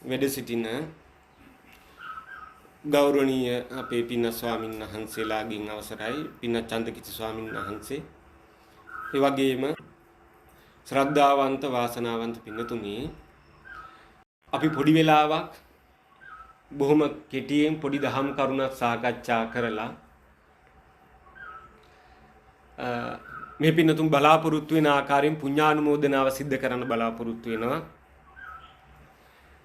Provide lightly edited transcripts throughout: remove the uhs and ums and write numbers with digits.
වැඩ සිටින ගෞරවනීය අපේ පින්න ස්වාමීන් වහන්සේලාගෙන් අවසරයි පින්න චන්දකිච්ච ස්වාමීන් වහන්සේ ඒ වගේම ශ්‍රද්ධාවන්ත වාසනාවන්ත පින්නතුනි අපි පොඩි වෙලාවක් බොහොම කෙටියෙන් පොඩි දහම් කරුණක් සාකච්ඡා කරලා මේ පින්නතුන් බලාපොරොත්තු වෙන ආකාරයෙන් පුණ්‍යානුමෝදනාව සිද්ධ කරන්න බලාපොරොත්තු වෙනවා.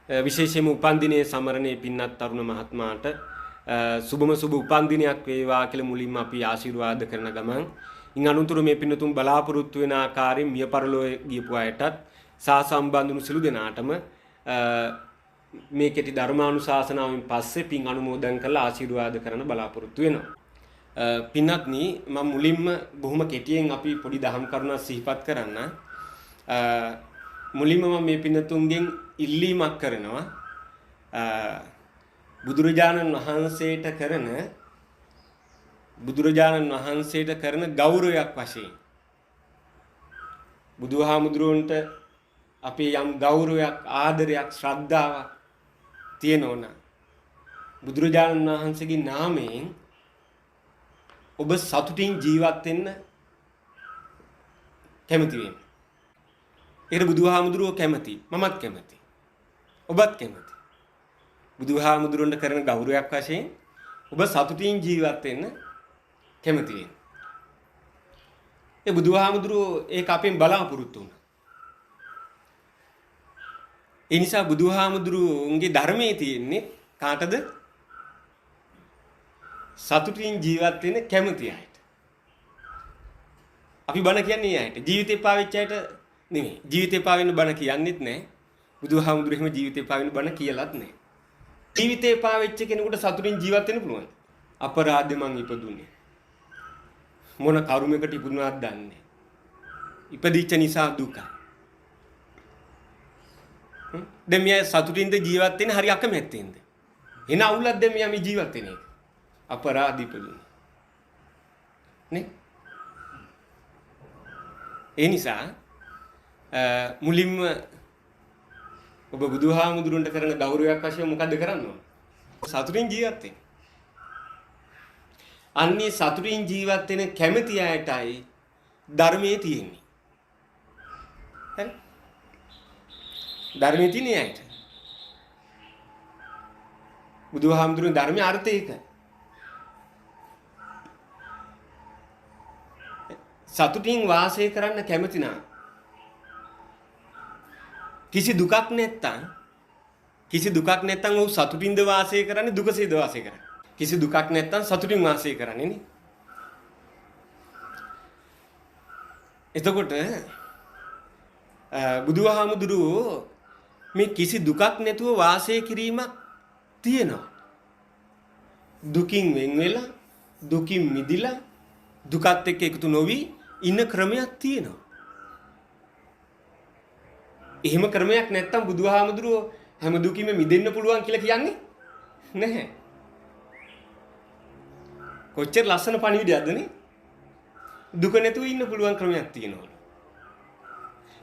විශේෂයෙන්ම උපන්දිනයේ සමරණේ පින්නත් තරුණ මහත්මයාට සුබම සුබ උපන්දිනයක් වේවා කියලා මුලින්ම අපි ආශිර්වාද කරන ගමන් ඉන් අනුතුරු මේ පින්නතුන් බලාපොරොත්තු වෙන ආකාරයෙන් මිය පරලෝය ගියපු අයටත් සාසම්බන්ධුණු සිළු දෙනාටම මේ කෙටි ධර්මානුශාසනාවෙන් පස්සේ පින් අනුමෝදන් කරලා ආශිර්වාද කරන බලාපොරොත්තු වෙනවා. පින්වත්නි මම මුලින්ම බොහොම කෙටියෙන් අපි පොඩි දහම් කරුණක් සිහිපත් කරන්න. මුලින්ම මම මේ පින්නතුන්ගෙන් ඉල්ලීමක් කරනවා. බුදුරජාණන් වහන්සේට කරන ගෞරවයක් වශයෙන් බුදුහාමුදුරුවන්ට අපි යම් ගෞරවයක් ආදරයක් ශ්‍රද්ධාවක් තියෙනවනම් බුදුරජාණන් වහන්සේගේ නාමයෙන් ඔබ සතුටින් ජීවත් වෙන්න කැමති වෙන්න. ඒකට බුදුහාමුදුරුවෝ කැමති, මමත් කැමති, ඔබත් කැමති. බුදුහාමුදුරුවන්ට කරන ගෞරවයක් වශයෙන් ඔබ සතුටින් ජීවත් වෙන්න කැමති වෙන්න. ඒ බුදුහාමුදුරුවෝ ඒක අපෙන් බලාපොරොත්තු වුණා. ඒ නිසා බුදුහාමුදුරුවෝගේ ධර්මයේ තියෙන්නේ කාටද? සතුටින් ජීවත් වෙන්න කැමති අයට. අපි බණ කියන්නේ අයට. ජීවිතේ පාවිච්චි අයට නෙමෙයි. ජීවිතේ පාවෙන්න බණ කියන්නෙත් නැහැ. බුදුහාමුදුරුවෝ එහෙම ජීවිතේ පාවෙන්න බණ කියලාත් නැහැ. ජීවිතේ පාවෙච්ච කෙනෙකුට සතුටින් ජීවත් වෙන්න පුළුවන්. අපරාධෙ මං ඉපදුනේ. මොන කර්මයකට ඉපදුනාද දන්නේ. ඉපදිච්ච නිසා දුකයි. දැන් මෙයා සතුටින්ද ජීවත් වෙන්නේ හරි අකමැත්තෙන්ද? එන අවුලක් දැන් මෙයා මේ ජීවත් වෙන එක. අපරාධිපදුනේ. නේ? ඒ නිසා මුලින්ම ඔබ බුදුහාමුදුරන්ට කරන ගෞරවයක් වශයෙන් මොකද්ද කරන්න ඕන? සතුටින් ජීවත් වෙන්න. අන්නේ සතුටින් ජීවත් වෙන කැමැති අයටයි ධර්මයේ තියෙන්නේ. හරි? ධර්මයේ තියෙන අයට. බුදුහාමුදුරන් ධර්මයේ අර්ථය ඒකයි. සතුටින් වාසය කරන්න කැමති නම් කිසි දුකක් නැත්තම් ඔහු සතුටින්ද වාසය කරන්නේ දුකසේද වාසය කරන්නේ? කිසි දුකක් නැත්තම් සතුටින් වාසය කරන්නේ නේ. එතකොට බුදුහාමුදුරුවෝ මේ කිසි දුකක් නැතුව වාසය කිරීමක් තියෙනවා. දුකින් වෙන් වෙලා දුකින් මිදිලා දුකත් එක්ක එකතු නොවි ඉන්න ක්‍රමයක් තියෙනවා. එහෙම ක්‍රමයක් නැත්තම් බුදුහාමුදුරුවෝ හැම දුකින්ම මිදෙන්න පුළුවන් කියලා කියන්නේ නැහැ. කොච්චර ලස්සන පණිවිඩයක්ද නේ? දුක නැතුව ඉන්න පුළුවන් ක්‍රමයක් තියෙනවා.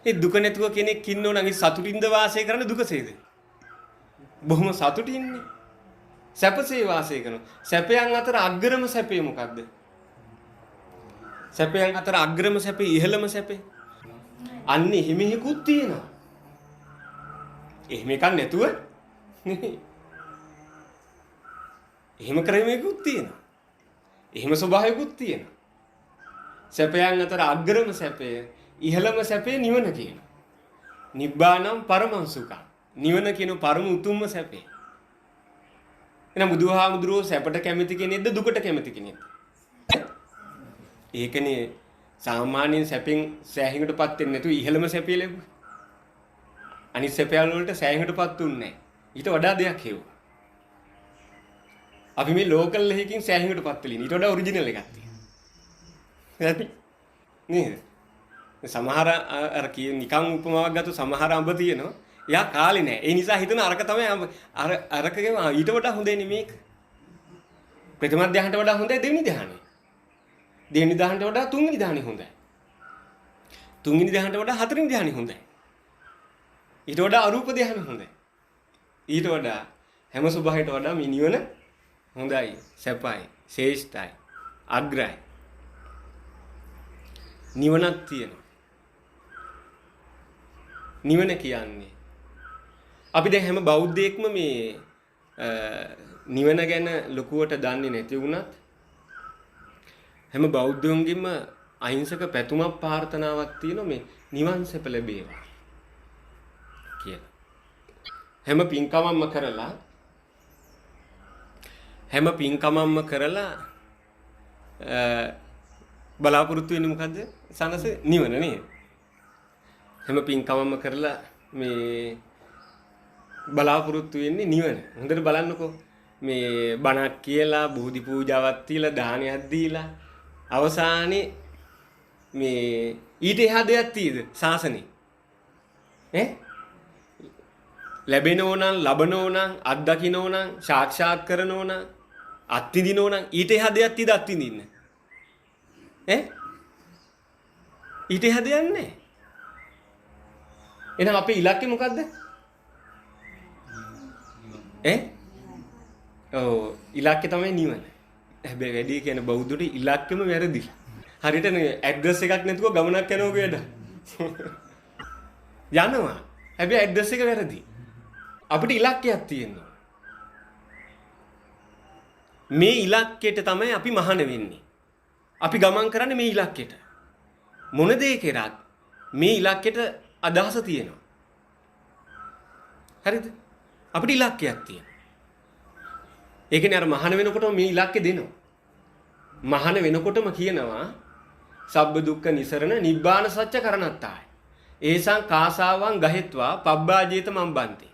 ඒ දුක නැතුව කෙනෙක් ඉන්නෝ නම් සතුටින්ද වාසය කරන්න දුකසේද? බොහොම සතුටින්නේ. සැපසේ වාසය කරනවා. සැපයන් අතර අග්‍රම සැපේ මොකද්ද? සැපයන් අතර අග්‍රම සැපේ ඉහළම සැපේ. අන්නේ හිමිහිකුත් තියෙනවා. එහෙම එකක් නැතුව නෙමෙයි. එහෙම ක්‍රමයකුත් තියෙනවා. එහෙම ස්වභාවයකුත් තියෙනවා. සැපයන් අතර අග්‍රම සැපය ඉහළම සැපේ නිවන කියනවා. නිබ්බානම් පරමං සුඛං. නිවන කියන පරම උතුම්ම සැපේ. එහෙනම් බුදුහාමුදුරුවෝ සැපට කැමති කෙනෙක්ද දුකට කැමති කෙනෙක්ද? ඒකනේ සාමාන්‍යයෙන් සැපෙන් සෑහීමකටපත් වෙන්නේ නැතුව ඉහළම සැපේ ලැබුවා. අනිත් සැපයල් වලට සෑහීමකටපත් උන්නේ නැහැ. ඊට වඩා දෙයක් හේවුවා. අපි මේ ලෝකල් එකකින් සෑහීමකටපත් වෙලින් ඊට වඩා ඔරිජිනල් එකක් තියෙනවා. හරි? නේද? සමහර අර කිය නිකන් උපමාවක් ගත්තොත් සමහර අඹ තියෙනවා. එයා කාලේ නැහැ. ඒ නිසා හිතන අරක තමයි අරකගේ ඊට වඩා හොඳයි මේක. ප්‍රථම ධ්‍යානට වඩා හොඳයි දෙවෙනි ධ්‍යානෙ. දෙවෙනි ධ්‍යානට වඩා තුන්වෙනි ධ්‍යානෙ හොඳයි. තුන්වෙනි ධ්‍යානට වඩා හතරවෙනි ධ්‍යානෙ හොඳයි. ඊට වඩා අරූප ධ්‍යානෙ හොඳයි. ඊට වඩා හැම සුභයට වඩා මේ නිවන හොඳයි, සැපයි, ශ්‍රේෂ්ඨයි, අග්‍රයි. නිවනක් තියෙනවා. නිවන කියන්නේ අපි දැන් හැම බෞද්ධයෙක්ම මේ නිවන ගැන ලොකුවට දන්නේ නැති වුණත් හැම බෞද්ධයන්ගෙම අහිංසක පැතුමක් ප්‍රාර්ථනාවක් තියෙනවා මේ නිවන් සැප ලැබේවා කියලා. හැම පින්කමක්ම කරලා බලාපොරොත්තු වෙන්නේ මොකද්ද? සනස නිවන නේද? හැම පින්කමක්ම කරලා මේ බලාපොරොත්තු වෙන්නේ නිවන. හොඳට බලන්නකෝ. මේ බණක් කියලා, බෝධි පූජාවක් තියලා, දානයක් දීලා අවසානයේ මේ ඊට එහා දෙයක් තියෙද? සාසනේ. ලැබෙනෝ නම්, ලබනෝ නම්, අත්දකින්නෝ නම්, සාක්ෂාත් කරනෝ නම්, අත්විඳිනෝ නම් ඊට එහා දෙයක් තියෙද අත්විඳින්න? ඊට එහා දෙයක් නැහැ. එහෙනම් අපේ ඉලක්කය මොකද්ද? ඉලක්කය තමයි නිවන. හැබැයි වැඩි කියන බෞද්ධට ඉලක්කෙම වැරදිලා. හරියට නේ ඇඩ්‍රස් එකක් නැතුව ගමනක් යනවා කියද? යනවා. හැබැයි ඇඩ්‍රස් එක වැරදි. අපිට ඉලක්කයක් තියෙනවා. මේ ඉලක්කයට තමයි අපි මහාන වෙන්නේ. අපි ගමන් කරන්නේ මේ ඉලක්කයට. මොන දේ කරත් මේ ඉලක්කයට අදහස තියෙනවා. හරිද? අපිට ඉලක්කයක් තියෙනවා. ඒ කියන්නේ අර මහාන වෙනකොටම මේ ඉලක්කය දෙනවා. මහාන වෙනකොටම කියනවා සබ්බ දුක්ඛ නිසරණ නිබ්බාන සත්‍ය කරණත්තාය. ඒසං කාසාවං ගහෙත්වා පබ්බාජේත මම්බන්ති.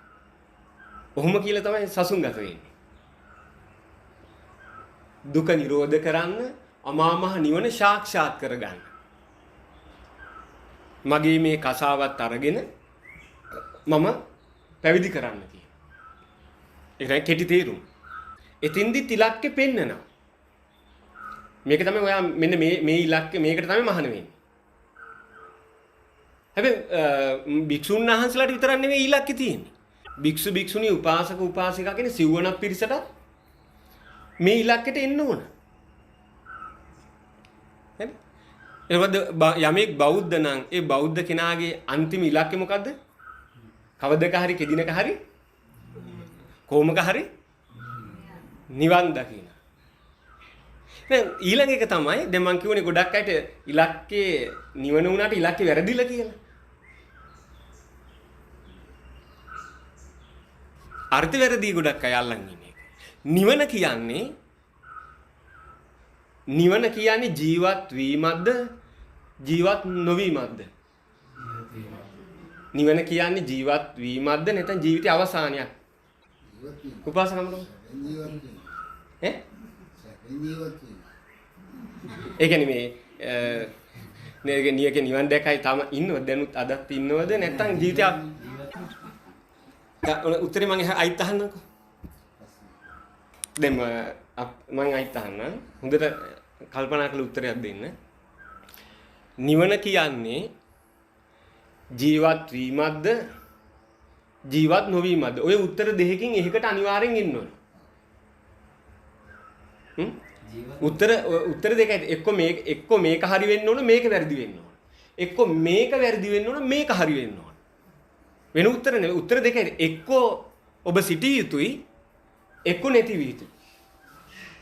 ඔහොම කියලා තමයි සසුන්ගත වෙන්නේ. දුක නිරෝධ කරන්න, අමා මහ නිවන සාක්ෂාත් කරගන්න. මගේ මේ කසාවත් අරගෙන මම පැවිදි කරන්න කියන. ඒකයි කෙටි තේරුම. එතින්දි ඉලක්කෙ පෙන්නනවා. මේක තමයි ඔයා මෙන්න මේ ඉලක්කය මේකට තමයි මහාන වෙන්නේ. හැබැයි භික්ෂුන් වහන්සේලාට විතරක් නෙවෙයි ඉලක්කය තියෙන්නේ. භික්ෂු භික්ෂුණී උපාසක උපාසිකා කියන සිව්වණක් පිරිසට මේ ඉලක්කයට එන්න ඕන. හරි? එතකොට යමෙක් බෞද්ධ නම් ඒ බෞද්ධ කෙනාගේ අන්තිම ඉලක්කය මොකද්ද? කවදක හරි කෙදිනක හරි කොහොමක හරි නිවන් දකින්න. දැන් ඊළඟ එක තමයි දැන් මම කියවනේ ගොඩක් අයට ඉලක්කේ නිවන වුණාට ඉලක්කේ වැරදිලා කියලා. අර්ථ වැරදි ගොඩක් අය අල්ලන් ඉන්නේ. නිවන කියන්නේ ජීවත් වීමක්ද ජීවත් නොවීමක්ද? නිවන කියන්නේ ජීවත් වීමක්ද නැත්නම් ජීවිතයේ අවසානයක්? උපාසකමද? ඒ කියන්නේ මේ නියක නිවන් දැකයි තම ඉන්නවද දැනුත් අදත් ඉන්නවද නැත්නම් ජීවිතයක් උත්තරේ මම අයිත් අහන්නකෝ. දැන් මම අයිත් අහන්න හොඳට කල්පනා කරලා උත්තරයක් දෙන්න. නිවන කියන්නේ ජීවත් වීමක්ද ජීවත් නොවීමක්ද? ඔය උත්තර දෙකකින් එකකට අනිවාර්යෙන් ඉන්න ඕන. උත්තර දෙකයි. එක්ක මේක හරි වෙන්න ඕන, මේක වැරදි වෙන්න ඕන. එක්ක මේක වැරදි වෙන්න ඕන, මේක හරි වෙන්න ඕන. වෙන උත්තර නෙවෙයි. උත්තර දෙකයි. එක්ක ඔබ සිටිය යුතුයි, එක්ක නැති විය යුතුයි.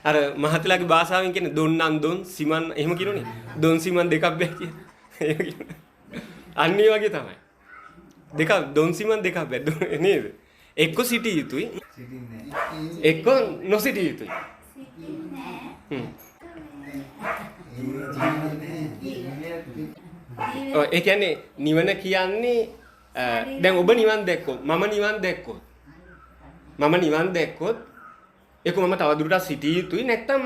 අර මහත්ලාගේ භාෂාවෙන් කියන්නේ දොන්නම් දොන් සිමන් එහෙම කියනෝනේ. දොන් සිමන් දෙකක් බෑ කියන. එහෙම කියන. අන්න ඒ වගේ තමයි. දෙකක් දොන් සිමන් දෙකක් බෑ නේද? එක්ක සිටිය යුතුයි, එක්ක නොසිටිය යුතුයි. ඒ කියන්නේ නිවන කියන්නේ දැන් ඔබ නිවන් දැක්කොත් මම නිවන් දැක්කොත් ඒක මම තවදුරටත් සිටිය යුතුයි නැත්නම්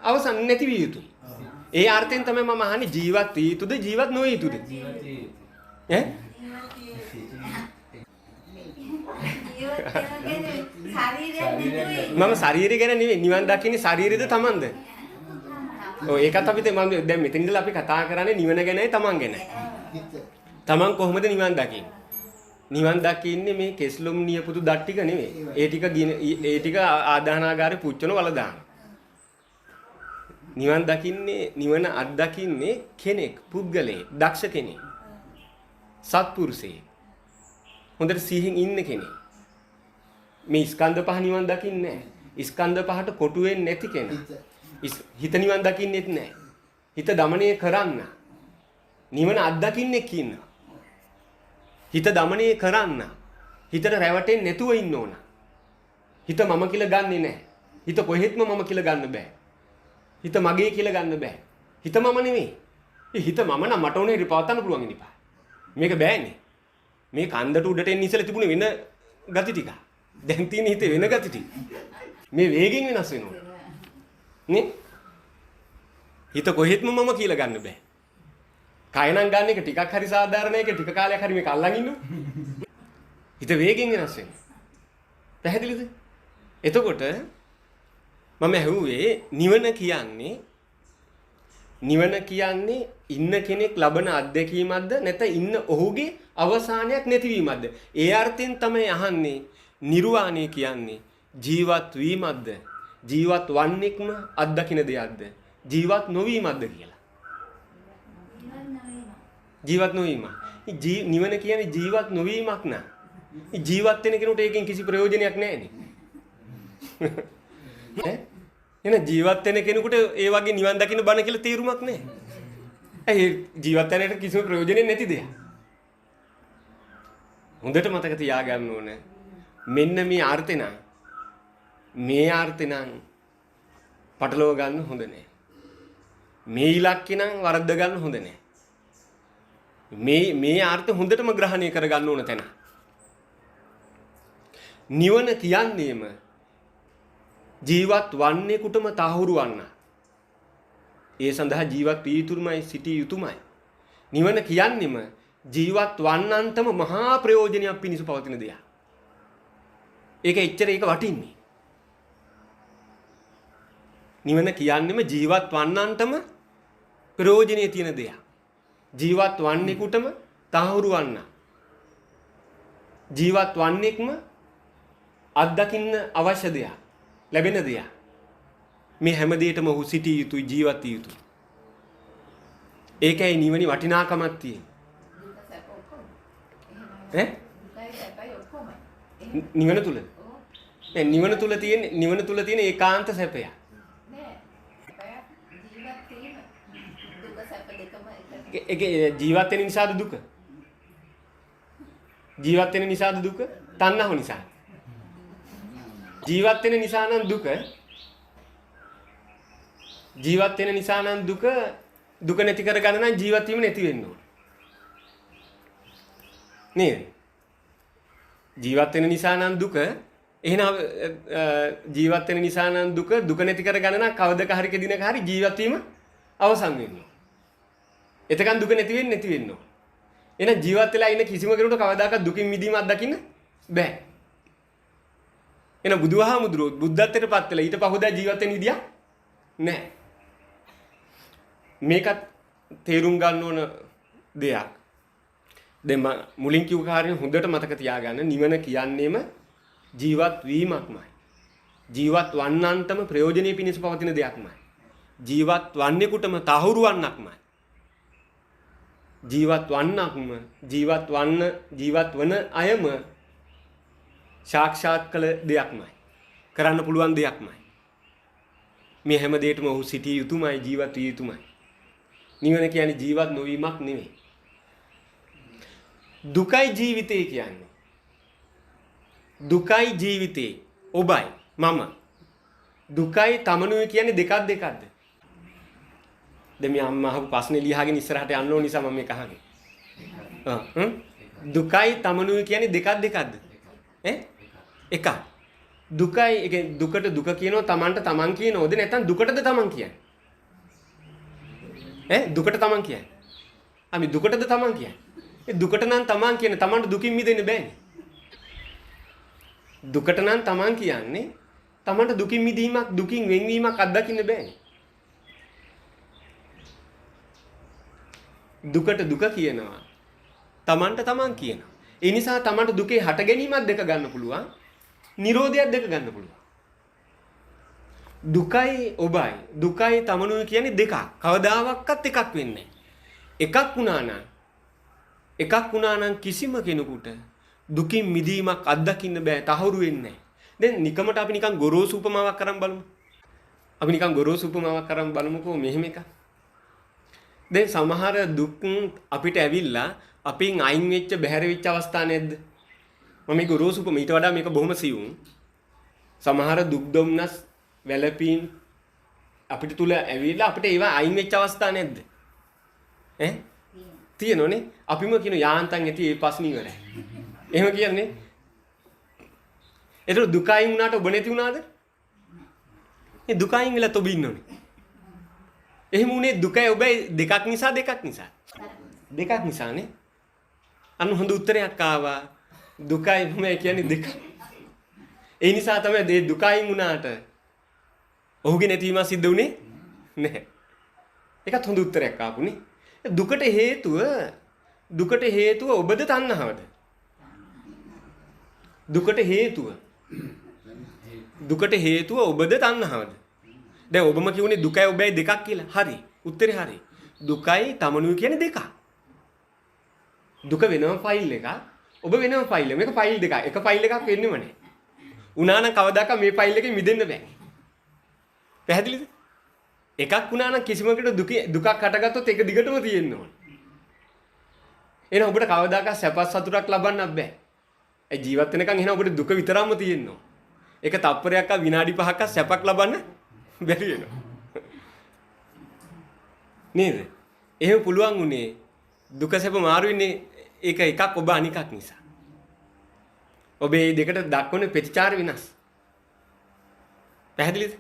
අවසන් නැති විය යුතුයි. ඒ අර්ථයෙන් තමයි මම අහන්නේ ජීවත් විය යුතුද ජීවත් නොවිය යුතුද? මම ශරීරය ගැන නෙවෙයි නිවන් දකින්නේ ශරීරෙද තමන්ද? ඔව් ඒකත් අපි මම දැන් මෙතන ඉඳලා අපි කතා කරන්නේ නිවන ගැනයි තමන් ගැනයි. තමන් කොහොමද නිවන් දකින්නේ? නිවන් දකින්නේ මේ කෙස්ලොම් නියපුතු දත් ටික නෙවෙයි. ඒ ටික ආදානාගාරේ පුච්චන වල දාන. නිවන් දකින්නේ නිවන අත්දකින්නේ කෙනෙක්, පුද්ගලයෙක්, දක්ෂ කෙනෙක්. සත්පුරුෂයෙක්. හොඳට සිහින් ඉන්න කෙනෙක්. මේ ස්කන්ධ පහ නිවන් දකින්නේ නැහැ. ස්කන්ධ පහට කොටු වෙන්නේ නැති කෙනා. හිත නිවන් දකින්නෙත් නැහැ. හිත দমনය කරන්න. නිවන අත්දකින්නේ කියනවා. හිත দমনය කරන්න. හිතට රැවටෙන්නේ නැතුව ඉන්න ඕන. හිත මම කියලා ගන්නෙ නැහැ. හිත කොහෙත්ම මම කියලා ගන්න බෑ. හිත මගේ කියලා ගන්න බෑ. හිත මම නෙමෙයි. ඒ හිත මම නම් මට ඕනේ පවත්වන්න පුළුවන් ඉනිපා. මේක බෑනේ. මේ කන්දට උඩට එන්න ඉස්සෙල්ලා තිබුණේ වෙන ගති ටික. දැන් තියෙන හිතේ වෙන ගති ටික. මේ වේගෙන් වෙනස් වෙනවා. නේ? හිත කොහෙත්ම මම කියලා ගන්න බෑ. කය නම් ගන්න එක ටිකක් හරි සාධාරණ එක ටික කාලයක් හරි මේක අල්ලන් ඉන්නු. හිත වේගෙන් වෙනස් වෙනවා. පැහැදිලිද? එතකොට මම ඇහුවේ නිවන කියන්නේ ඉන්න කෙනෙක් ලබන අත්දැකීමක්ද නැත්නම් ඉන්න ඔහුගේ අවසානයක් නැතිවීමක්ද? ඒ අර්ථයෙන් තමයි අහන්නේ නිර්වාණය කියන්නේ ජීවත් වීමක්ද? ජීවත් වන්නෙක්ම අත්දකින්න දෙයක්ද? ජීවත් නොවීමක්ද කියලා. ජීවත් නොවීම. නිවන කියන්නේ ජීවත් නොවීමක් නා. ජීවත් වෙන කෙනෙකුට ඒකෙන් කිසි ප්‍රයෝජනයක් නැහැ නේ. එන ජීවත් වෙන කෙනෙකුට ඒ වගේ නිවන් දකින්න බණ කියලා තීරුමක් නැහැ. ඒ ජීවත් වෙනට කිසිම ප්‍රයෝජනයක් නැති දෙයක්. හොඳට මතක තියාගන්න ඕන. මෙන්න මේ ආර්තේ නම් පටලව ගන්න හොඳ නැහැ. මේ ඉලක්කේ නම් වරද්ද ගන්න හොඳ නැහැ. මේ ආර්ථ හොඳටම ග්‍රහණය කරගන්න ඕන තැන. නිවන කියන්නේම ජීවත් වන්නේකුටම තහවුරු වන්න. ඒ සඳහා ජීවත් වී යුතුමයි, සිටිය යුතුමයි. නිවන කියන්නේම ජීවත් වන්නන්තම මහා ප්‍රයෝජනයක් පිණිස පවතින දෙයක්. ඒක වටින්නේ. නිවන කියන්නේම ජීවත් වන්නන්තම ප්‍රයෝජනෙ තියෙන දෙයක්. ජීවත් වන්නේකුටම තහවුරු වන්න. ජීවත් වන්නේක්ම අත්දකින්න අවශ්‍ය දෙයක්. ලැබෙන දෙයක්. මේ හැම දෙයකම ඔහු සිටිය යුතුයි, ජීවත් විය යුතුයි. ඒකයි නිවනි වටිනාකමක් තියෙන්නේ. නිවන තුල. නිවන තුල තියෙන ඒකාන්ත සැපය. ඒක ජීවත් වෙන නිසාද දුක? ජීවත් වෙන නිසාද දුක? තණ්හාව නිසා. ජීවත් වෙන නිසා නම් දුක. ජීවත් වෙන නිසා නම් දුක නැති කරගන්න නම් ජීවත් වීම නැති වෙන්න ඕන. නේද? ජීවත් වෙන නිසා නම් දුක. එහෙනම් ජීවත් වෙන නිසා නම් දුක නැති කරගන්න නම් කවදක හරි කෙදිනක හරි ජීවත් වීම අවසන් වෙන්න ඕන. එතකන් දුක නැති වෙන්න ඕන. එහෙනම් ජීවත් වෙලා ඉන්න කිසිම කෙනෙකුට කවදාකවත් දුකින් මිදීම අත්දකින්න බෑ. එහෙනම් බුදුහාමුදුරුවෝ බුද්ධත්වයට පත් වෙලා ඊට පහුදා ජීවත් වෙන විදියක් නැහැ. මේකත් තේරුම් ගන්න ඕන දෙයක්. දැන් මම මුලින් කිව්ව කාර්යය හොඳට මතක තියාගන්න. නිවන කියන්නේම ජීවත් වීමක්මයි. ජීවත් වන්නන්තම ප්‍රයෝජනෙ පිණිස පවතින දෙයක්මයි. ජීවත් වන්නෙකුටම තහවුරු වන්නක්මයි. ජීවත් වන අයම සාක්ෂාත් කළ දෙයක්මයි. කරන්න පුළුවන් දෙයක්මයි. මේ හැම දෙයකම ඔහු සිටිය යුතුමයි, ජීවත් විය යුතුමයි. නිවන කියන්නේ ජීවත් නොවීමක් නෙවෙයි. දුකයි ජීවිතේ කියන්නේ. දුකයි ජීවිතේ ඔබයි මම. දුකයි තමනුයි කියන්නේ දෙකක්ද? දැන් මේ අම්මා අහපු ප්‍රශ්නේ ලියහගෙන ඉස්සරහට යන්න ඕන නිසා මම මේක අහන්නේ. දුකයි තමනුයි කියන්නේ දෙකක්ද? එකක්. දුකයි ඒ කියන්නේ දුකට දුක කියනවා, තමන්ට තමන් කියනෝද නැත්නම් දුකටද තමන් කියන්නේ? දුකට තමන් කියන්නේ. අපි දුකටද තමන් කියන්නේ? ඒ දුකට නම් තමන් කියන්නේ තමන්ට දුකින් මිදෙන්න බෑනේ. දුකට නම් තමන් කියන්නේ තමන්ට දුකින් මිදීමක්, දුකින් වෙන්වීමක් අත්දකින්න බෑනේ. දුකට දුක කියනවා. තමන්ට තමන් කියනවා. ඒ නිසා තමන්ට දුකේ හට ගැනීමක් දෙක ගන්න පුළුවන්. නිරෝධයක් දෙක ගන්න පුළුවන්. දුකයි ඔබයි දුකයි තමනුයි කියන්නේ දෙකක්. කවදාවත් එකක් වෙන්නේ නැහැ. එකක් වුණා නම් කිසිම කෙනෙකුට දුකින් මිදීමක් අත්දකින්න බෑ. තහවුරු වෙන්නේ නැහැ. දැන් නිකමට අපි නිකන් ගොරෝසු උපමාවක් කරන් බලමු. අපි නිකන් ගොරෝසු උපමාවක් කරන් බලමුකෝ මෙහෙම එකක්. දැන් සමහර දුක් අපිට ඇවිල්ලා අපින් අයින් වෙච්ච බැහැර වෙච්ච අවස්ථා නැද්ද? මම මේ ගොරෝසු උපම ඊට වඩා මේක බොහොම සියුම්. සමහර දුක් දුම්නස් වැළපීම් අපිට තුල ඇවිල්ලා අපිට ඒවා අයින් වෙච්ච අවස්ථා නැද්ද? ඈ? තියෙනෝනේ. අපිම කියන යාන්තම් ඇති ඒ ප්‍රශ්නේ ඉවරයි. එහෙම කියන්නේ. ඒතර දුකයින් වුණාට ඔබ නැති වුණාද? ඒ දුකයින් වෙලා ඔබ ඉන්නෝනේ. එහෙම උනේ දුකයි ඔබයි දෙකක් නිසා. දෙකක් නිසානේ. අන්න හොඳ උත්තරයක් ආවා. දුකයි මම කියන්නේ දෙක. ඒ නිසා තමයි මේ දුකයින් වුණාට ඔහුගේ නැතිවීම සිද්ධ වුණේ නැහැ. ඒකත් හොඳ උත්තරයක් ආපුනේ. දුකට හේතුව ඔබද තණ්හාවද? දුකට හේතුව ඔබද තණ්හාවද? දැන් ඔබම කියුනේ දුකයි ඔබයි දෙකක් කියලා. හරි. උත්තරේ හරි. දුකයි තමනුයි කියන්නේ දෙකක්. දුක වෙනම ෆයිල් එකක්. ඔබ වෙනම ෆයිල් එක. මේක ෆයිල් දෙකක්. එක ෆයිල් එකක් වෙන්නෙම නැහැ. උනා නම් කවදාකවත් මේ ෆයිල් එකෙන් මිදෙන්න බෑ. පැහැදිලිද? එකක් වුණා නම් කිසිම කෙනෙකුට දුකක් හටගත්තොත් ඒක දිගටම තියෙන්න ඕන. එහෙනම් ඔබට කවදාකවත් සැප සතුටක් ලබන්නත් බෑ. ඒ ජීවත් වෙනකන් එහෙනම් ඔබට දුක විතරක්ම තියෙන්න ඕන. ඒක තප්පරයක් ආ විනාඩි 5ක් සැපක් ලබන්න බැරි වෙනවා. නේද? එහෙම පුළුවන් උනේ දුක සැප මාරු වෙන්නේ ඒක එකක් ඔබ අනිකක් නිසා. ඔබ මේ දෙකට දක්වන ප්‍රතිචාර වෙනස්. පැහැදිලිද?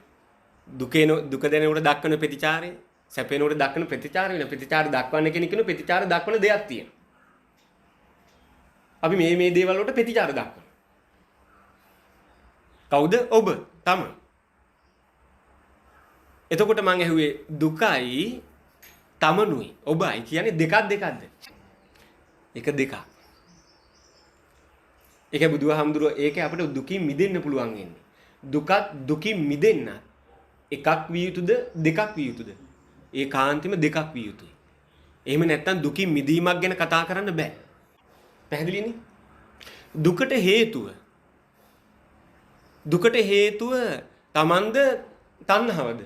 දුක දැනෙනකොට දක්වන ප්‍රතිචාරය, සැපේනකොට දක්වන ප්‍රතිචාර වෙන. ප්‍රතිචාර දක්වන්න කෙනෙක් කියන ප්‍රතිචාර දක්වන දෙයක් තියෙනවා. අපි මේ දේවල් වලට ප්‍රතිචාර දක්වනවා. කවුද? ඔබ තමයි. එතකොට මම ඇහුවේ දුකයි තමනුයි ඔබයි කියන්නේ දෙකක්ද? දෙකක්. ඒක බුදුහාමුදුරුවෝ ඒකේ අපිට දුකින් මිදෙන්න පුළුවන් වෙන්නේ. දුකින් මිදෙන්න එකක් විය යුතුද දෙකක් විය යුතුද? ඒකාන්තෙම දෙකක් විය යුතුයි. එහෙම නැත්නම් දුකින් මිදීමක් ගැන කතා කරන්න බෑ. පැහැදිලිනේ? දුකට හේතුව තමන්ද තණ්හාවද?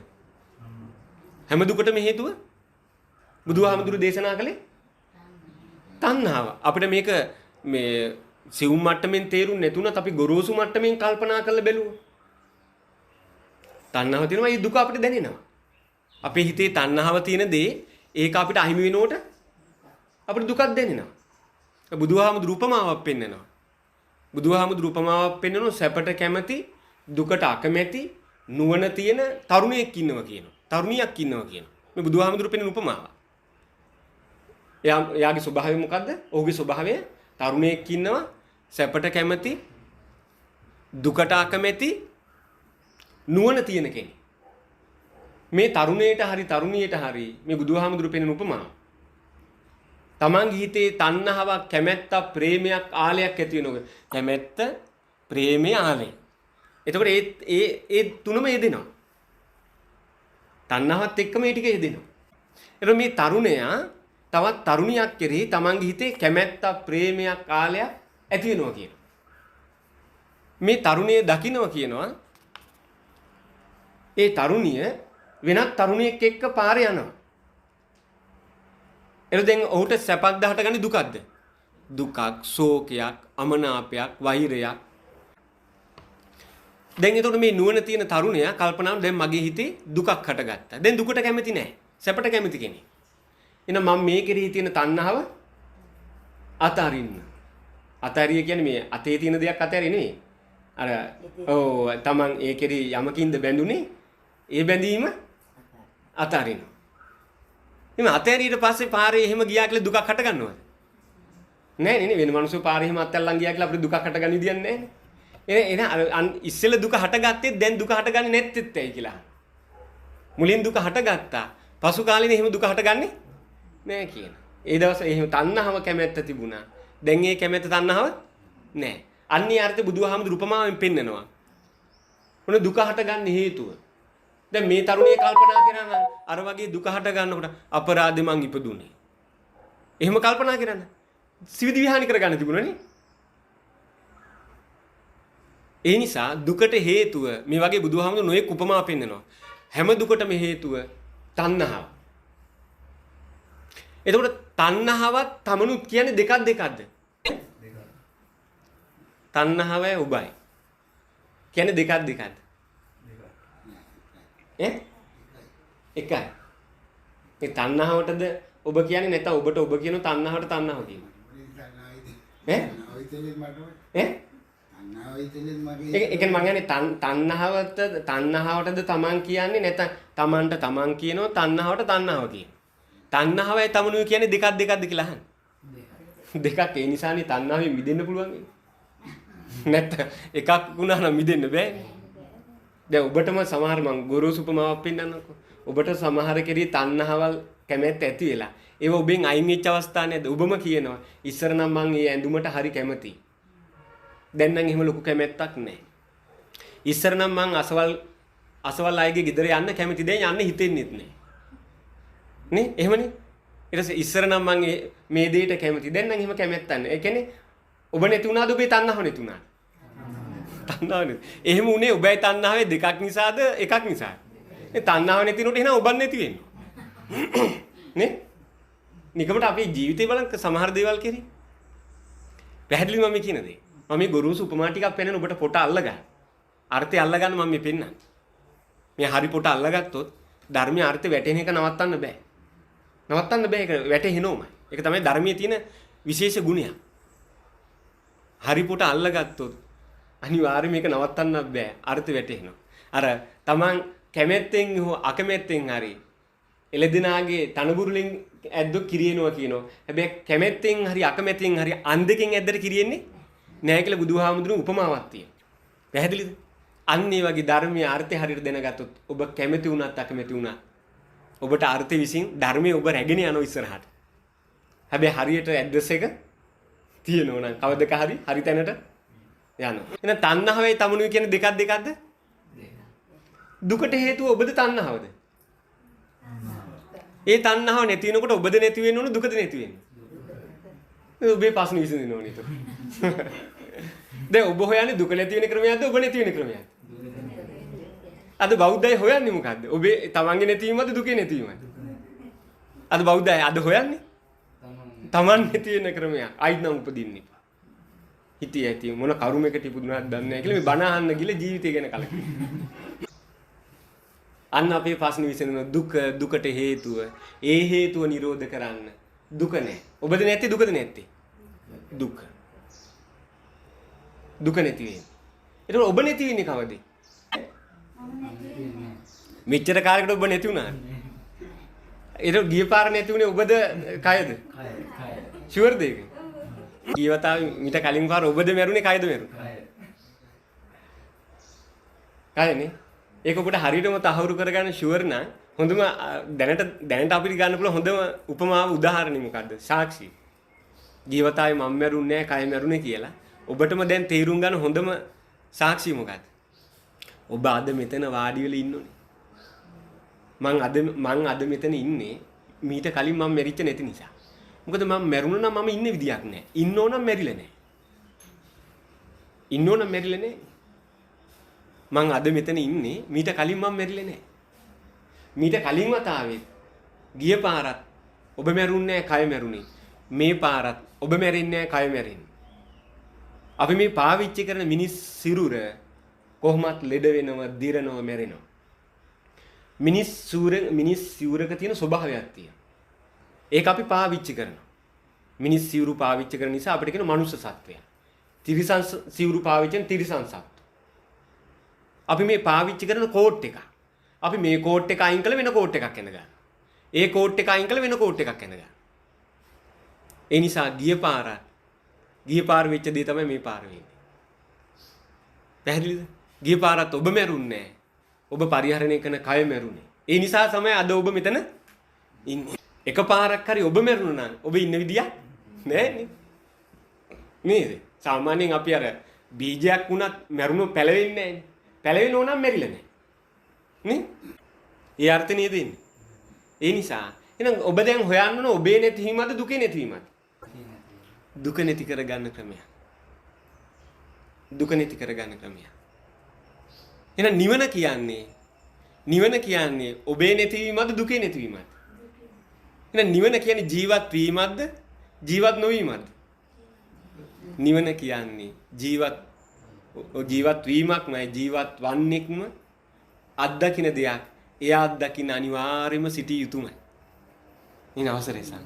හැම දුකටම හේතුව බුදුහාමුදුරුවෝ දේශනා කළේ තණ්හාව. අපිට මේක මේ සිවුම් මට්ටමින් තේරුම් නැතුණත් අපි ගොරෝසු මට්ටමින් කල්පනා කරලා බැලුවොත් තණ්හාව තියෙනවා. ඒ දුක අපිට දැනෙනවා. අපේ හිතේ තණ්හාව තියෙන දේ ඒක අපිට අහිමි වෙනකොට අපිට දුකක් දැනෙනවා. බුදුහාමුදුරුවෝ උපමාවක් පෙන්නනවා. සැපට කැමති දුකට අකමැති නුවණ තියෙන තරුණියක් ඉන්නවා කියනවා. මේ බුදුහාමුදුරුවෝ පෙන්නන උපමාව. එයාගේ ස්වභාවය මොකද්ද? ඔහුගේ ස්වභාවය තරුණයෙක් ඉන්නවා සැපට කැමති දුකට අකමැති නුවණ තියෙන කෙනෙක්. මේ තරුණයට හරි තරුණියට හරි මේ බුදුහාමුදුරුවෝ පෙන්නන උපමාව. තමන්ගේ හිතේ තණ්හාවක්, කැමැත්තක්, ප්‍රේමයක්, ආලයක් ඇති වෙනවා. කැමැත්ත, ප්‍රේමය, ආලය. එතකොට ඒ තුනම යෙදෙනවා. තණ්හාවත් එක්කම මේ ටික යෙදෙනවා. එතකොට මේ තරුණයා තවත් තරුණියක් කෙරෙහි තමන්ගේ හිතේ කැමැත්තක්, ප්‍රේමයක්, ආලයක් ඇති වෙනවා කියනවා. මේ තරුණිය දකින්නවා කියනවා. ඒ තරුණිය වෙනත් තරුණියෙක් එක්ක පාරේ යනවා. එතකොට දැන් ඔහුට සැපක් දහටගන්නේ දුකක්ද? දුකක්, ශෝකයක්, අමනාපයක්, වෛරයක්. දැන් එතකොට මේ නුවණ තියෙන තරුණයා කල්පනා කරනවා දැන් මගේ හිතේ දුකක් හටගත්තා. දැන් දුකට කැමති නැහැ. සැපට කැමති කෙනෙක්. එහෙනම් මම මේ කෙරෙහි තියෙන තණ්හාව අතාරින්න. අතාරිය කියන්නේ මේ අතේ තියෙන දෙයක් අතාරිය නෙවෙයි. තමන් ඒ කෙරෙහි යමකින්ද බැඳුනේ ඒ බැඳීම අතාරින්න. එimhe අතෑරියට පස්සේ පාරේ එහෙම ගියා කියලා දුකක් හට ගන්නවද? නෑ නේ වෙන මිනිස්සු පාරේ එහෙම අතල්ලන් ගියා කියලා අපිට දුකක් හටගන්න විදියක් නෑනේ. එහෙනම් ඉස්සෙල්ල දුක හටගත්තේ දැන් දුක හටගන්නේ නැත්තේත් ඇයි කියලා. මුලින් දුක හටගත්තා. පසු කාලෙනේ එහෙම දුක හටගන්නේ නෑ කියන. ඒ දවස් එහෙම තණ්හාව කැමැත්ත තිබුණා. දැන් ඒ කැමැත්ත තණ්හාව නැහැ. අන්නේ අර්ථය බුදුහාමුදුරු උපමාවෙන් පෙන්නනවා. මොන දුක හටගන්න හේතුව. දැන් මේ තරුණිය කල්පනා කරනවා නම් අර වගේ දුක හට ගන්නකොට අපරාධෙ මං ඉපදුනේ. එහෙම කල්පනා කරන්න. සිවිදි විහානි කරගන්න තිබුණනේ. ඒ නිසා දුකට හේතුව මේ වගේ බුදුහාමුදුරු නොයෙක් උපමා පෙන්නනවා. හැම දුකටම හේතුව තණ්හාව. එතකොට තණ්හාවත් තමනුත් කියන්නේ දෙකක්ද? තණ්හාවයි ඔබයි. කියන්නේ දෙකක්ද? එකයි. ඒ තණ්හාවටද ඔබ කියන්නේ නැත්නම් ඔබට ඔබ කියන තණ්හාවට තණ්හාව කියනවා. ඒ කියන්නේ මම කියන්නේ තණ්හාවටද තමන් කියන්නේ නැත්නම් තමන්ට තමන් කියනවා තණ්හාවට තණ්හාව කියනවා. තණ්හාවයි තමනුයි කියන්නේ දෙකක්ද කියලා අහන්න. දෙකක් ඒ නිසානේ තණ්හාවෙන් මිදෙන්න පුළුවන් වෙන්නේ. නැත්නම් එකක් වුණා නම් මිදෙන්න බෑනේ. දැන් ඔබටම සමහර මං ගොරෝසු උපමාවක් පෙන්නන්නකෝ. ඔබට සමහර කෙරේ තණ්හාවල් කැමැත්ත ඇති වෙලා ඒව ඔබෙන් අයින් වෙච්ච අවස්ථා නේද? ඔබම කියනවා ඉස්සර නම් මං මේ ඇඳුමට හරි කැමතියි. දැන් නම් එහෙම ලොකු කැමැත්තක් නැහැ. ඉස්සර නම් මං අසවල් අයගේ ගෙදර යන්න කැමති දැන් යන්න හිතෙන්නෙත් නැහැ. නේ? එහෙමනේ. ඊට පස්සේ ඉස්සර නම් මං මේ දෙයට කැමති දැන් නම් එහෙම කැමැත්තක් නැහැ. ඒ කියන්නේ ඔබ නැති වුණාද ඔබේ තණ්හාව නැති වුණාද? තණ්හාවනේ. එහෙම උනේ ඔබයි තණ්හාවේ දෙකක් නිසාද එකක් නිසාද? මේ තණ්හාව නැතිනොට එහෙනම් ඔබක් නැති වෙන්නේ. නේ? නිකමට අපේ ජීවිතේ බලන්න සමහර දේවල් කෙරේ. පැහැදිලිව මම කියන දේ. මම මේ ගුරුසු උපමා ටිකක් පෙන්නන ඔබට පොට අල්ලගන්න. අර්ථය අල්ලගන්න මම මේ පෙන්නන්නේ. මේ හරි පොට අල්ලගත්තොත් ධර්මයේ අර්ථය වැටෙන එක නවත්තන්න බෑ. නවත්තන්න බෑ ඒක වැටෙහෙනෝමයි. ඒක තමයි ධර්මයේ තියෙන විශේෂ ගුණයක්. හරි පොට අල්ලගත්තොත් අනිවාර්යයෙන් මේක නවත්තන්න බෑ. අර්ථ වැටෙනවා. අර තමන් කැමැත්තෙන් හෝ අකමැත්තෙන් හරි එළදෙනාගේ තනබුරුලෙන් ඇද්දෝ කිරියනවා කියනවා. හැබැයි කැමැත්තෙන් හරි අකමැත්තෙන් හරි අන්දකින් ඇද්දට කිරියෙන්නේ නැහැ කියලා බුදුහාමුදුරුවෝ උපමාවක් තියෙනවා. පැහැදිලිද? අන්න ඒ වගේ ධර්මයේ අර්ථය හරියට දැනගත්තොත් ඔබ කැමැති වුණත් අකමැති වුණත් ඔබට අර්ථය විසින් ධර්මයේ ඔබ රැගෙන යනවා ඉස්සරහට. හැබැයි හරියට ඇඩ්‍රස් එක තියෙනවා නම් කවදක හරි තැනට යනවා. එහෙනම් තණ්හාවයි තමනුයි කියන්නේ දෙකක්ද? දුකට හේතුව ඔබද තණ්හාවද? ඒ තණ්හාව නැති වෙනකොට ඔබද නැති වෙන්න ඕන දුකද නැති වෙන්නේ? ඔබේ ප්‍රශ්න විසඳින්න ඕනේ ඒක. දැන් ඔබ හොයන්නේ දුක නැති වෙන ක්‍රමයක්ද ඔබ නැති වෙන ක්‍රමයක්ද? අද බෞද්ධය හොයන්නේ මොකද්ද? ඔබේ තමන්ගේ නැතිවීමද දුකේ නැතිවීමද? අද බෞද්ධය අද හොයන්නේ තමන් නැති වෙන ක්‍රමයක්. අයිත් නම් උපදින්න එපා. හිතේ ඇති මොන කරුමයකට ඉපදුනාද දන්නේ නැහැ කියලා මේ බණ අහන්න ගිහලා ජීවිතය ගැන කලකිරීම. අන්න අපේ ප්‍රශ්න විසඳන දුකට හේතුව ඒ හේතුව නිරෝධ කරන්න දුක නැහැ. ඔබද නැත්තේ දුකද නැත්තේ? දුක. දුක නැති වෙන්නේ. ඒතකොට ඔබ නැති වෙන්නේ කවද? මෙච්චර කාලයකට ඔබ නැති වුණා. ඒක ගිය පාර නැති වුණේ ඔබද කයද? කය. ෂුවර්ද ඒක? ගියවතාවේ මිට කලින් පාර ඔබද මැරුණේ කයද මැරුණේ? කයනේ. ඒක ඔබට හරියටම තහවුරු කරගන්න ෂුවර් නම් හොඳම දැනට අපිට ගන්න පුළුවන් හොඳම උපමාව උදාහරණෙ මොකද්ද? සාක්ෂි. ගියවතාවේ මම මැරුන්නේ නැහැ කය මැරුණේ කියලා. ඔබටම දැන් තේරුම් ගන්න හොඳම සාක්ෂිය මොකද්ද? ඔබ අද මෙතන වාඩි වෙලා ඉන්නෝනේ. මං අද මෙතන ඉන්නේ මීට කලින් මම මැරිච්ච නැති නිසා. මොකද මම මැරුණා නම් මම ඉන්නේ විදියක් නැහැ. ඉන්නෝ නම් මැරිලා නැහැ. ඉන්නෝ නම් මැරිලා නැහැ. මං අද මෙතන ඉන්නේ මීට කලින් මම මැරිලා නැහැ. මීට කලින් වතාවෙත් ගිය පාරත් ඔබ මැරුන්නේ නැහැ කය මැරුණේ. මේ පාරත් ඔබ මැරෙන්නේ නැහැ කය මැරෙන්නේ. අපි මේ පාවිච්චි කරන මිනිස් සිරුර කොහොමත් ලෙඩ වෙනවා, දිරනවා, මැරෙනවා. මිනිස් සිරුරක තියෙන ස්වභාවයක් තියෙනවා. ඒක අපි පාවිච්චි කරනවා. මිනිස් සිරුරු පාවිච්චි කරන නිසා අපිට කියන මනුෂ්‍ය සත්වය. තිරිසන් සිරුරු පාවිච්චි කරන තිරිසන් සත්ව. අපි මේ පාවිච්චි කරන කෝට් එක. අපි මේ කෝට් එක අයින් කළ වෙන කෝට් එකක් එන ගන්න. ඒ කෝට් එක අයින් කළ වෙන කෝට් එකක් එන ගන්න. ඒ නිසා ගිය පාර වෙච්ච දේ තමයි මේ පාර වෙන්නේ. පැහැදිලිද? ගිය පාරත් ඔබ මැරුන්නේ නැහැ. ඔබ පරිහරණය කරන කය මැරුණේ. ඒ නිසා තමයි අද ඔබ මෙතන ඉන්නේ. එක පාරක් හරි ඔබ මැරුණා නම් ඔබ ඉන්න විදියක් නැහැ නේ. නේද? සාමාන්‍යයෙන් අපි අර බීජයක් වුණත් මැරුණොත් පැලවෙන්නේ නැහැ. පැලවෙන්න ඕනම් මැරිලා නැහැ. නේ? ඒ අර්ථ නේද එන්නේ. ඒ නිසා එහෙනම් ඔබ දැන් හොයන්න ඕන ඔබේ නැතිවීමද දුකේ නැතිවීමද? දුක නැති කරගන්න ක්‍රමය. දුක නැති කරගන්න ක්‍රමය. එහෙනම් නිවන කියන්නේ ඔබේ නැතිවීමද දුකේ නැතිවීමද? එහෙනම් නිවන කියන්නේ ජීවත් වීමක්ද ජීවත් නොවීමක්ද? නිවන කියන්නේ ජීවත් වීමක්මයි ජීවත් වන්නෙක්ම අත්දකින්න දෙයක්. එයා අත්දකින්න අනිවාර්යයෙන්ම සිටිය යුතුමයි. ඉතින් අවසරයි සම්.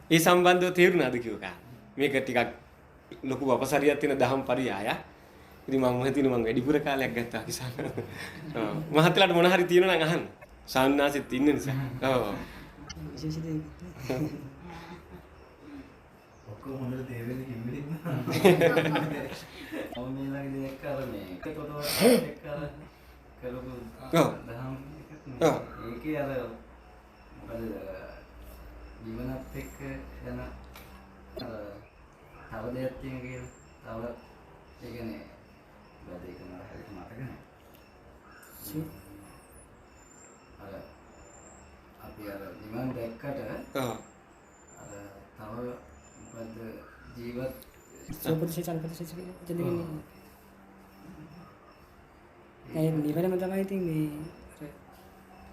ඒ සම්බන්ධව තේරුණාද කියෝකා? මේක ටිකක් ලොකු අපසරියක් තියෙන දහම් පරියාය. ඉතින් මම හිතන්නේ මම වැඩිපුර කාලයක් ගත්තා කිසාන. ඔව්. මහත්ලාට මොන හරි තියෙනවා නම් අහන්න. සාන්නාසෙත් ඉන්න නිසා. ඔව්. විශේෂ දෙයක්. ඔක්කොම හොඳට තේරෙන්නේ කිම්බිලින්. ඔව් මේ ළඟදී දෙයක් කරන්නේ. ඒකතොට එක්ක කරපු දහම් එකක්. ඒකේ අර මොකද ජීවනත් එක්ක යන තව දෙයක් තියෙන කියලා. තව ඒ කියන්නේ බද ඒක මට හරියට මතක නැහැ. අර අපි අර නිවන් දැක්කට අර තව මොකද ජීවත් සෝපතිශේෂ අල්පතිශේෂ කියන දෙකනේ. ඒ නිවනම තමයි ඉතින් මේ අර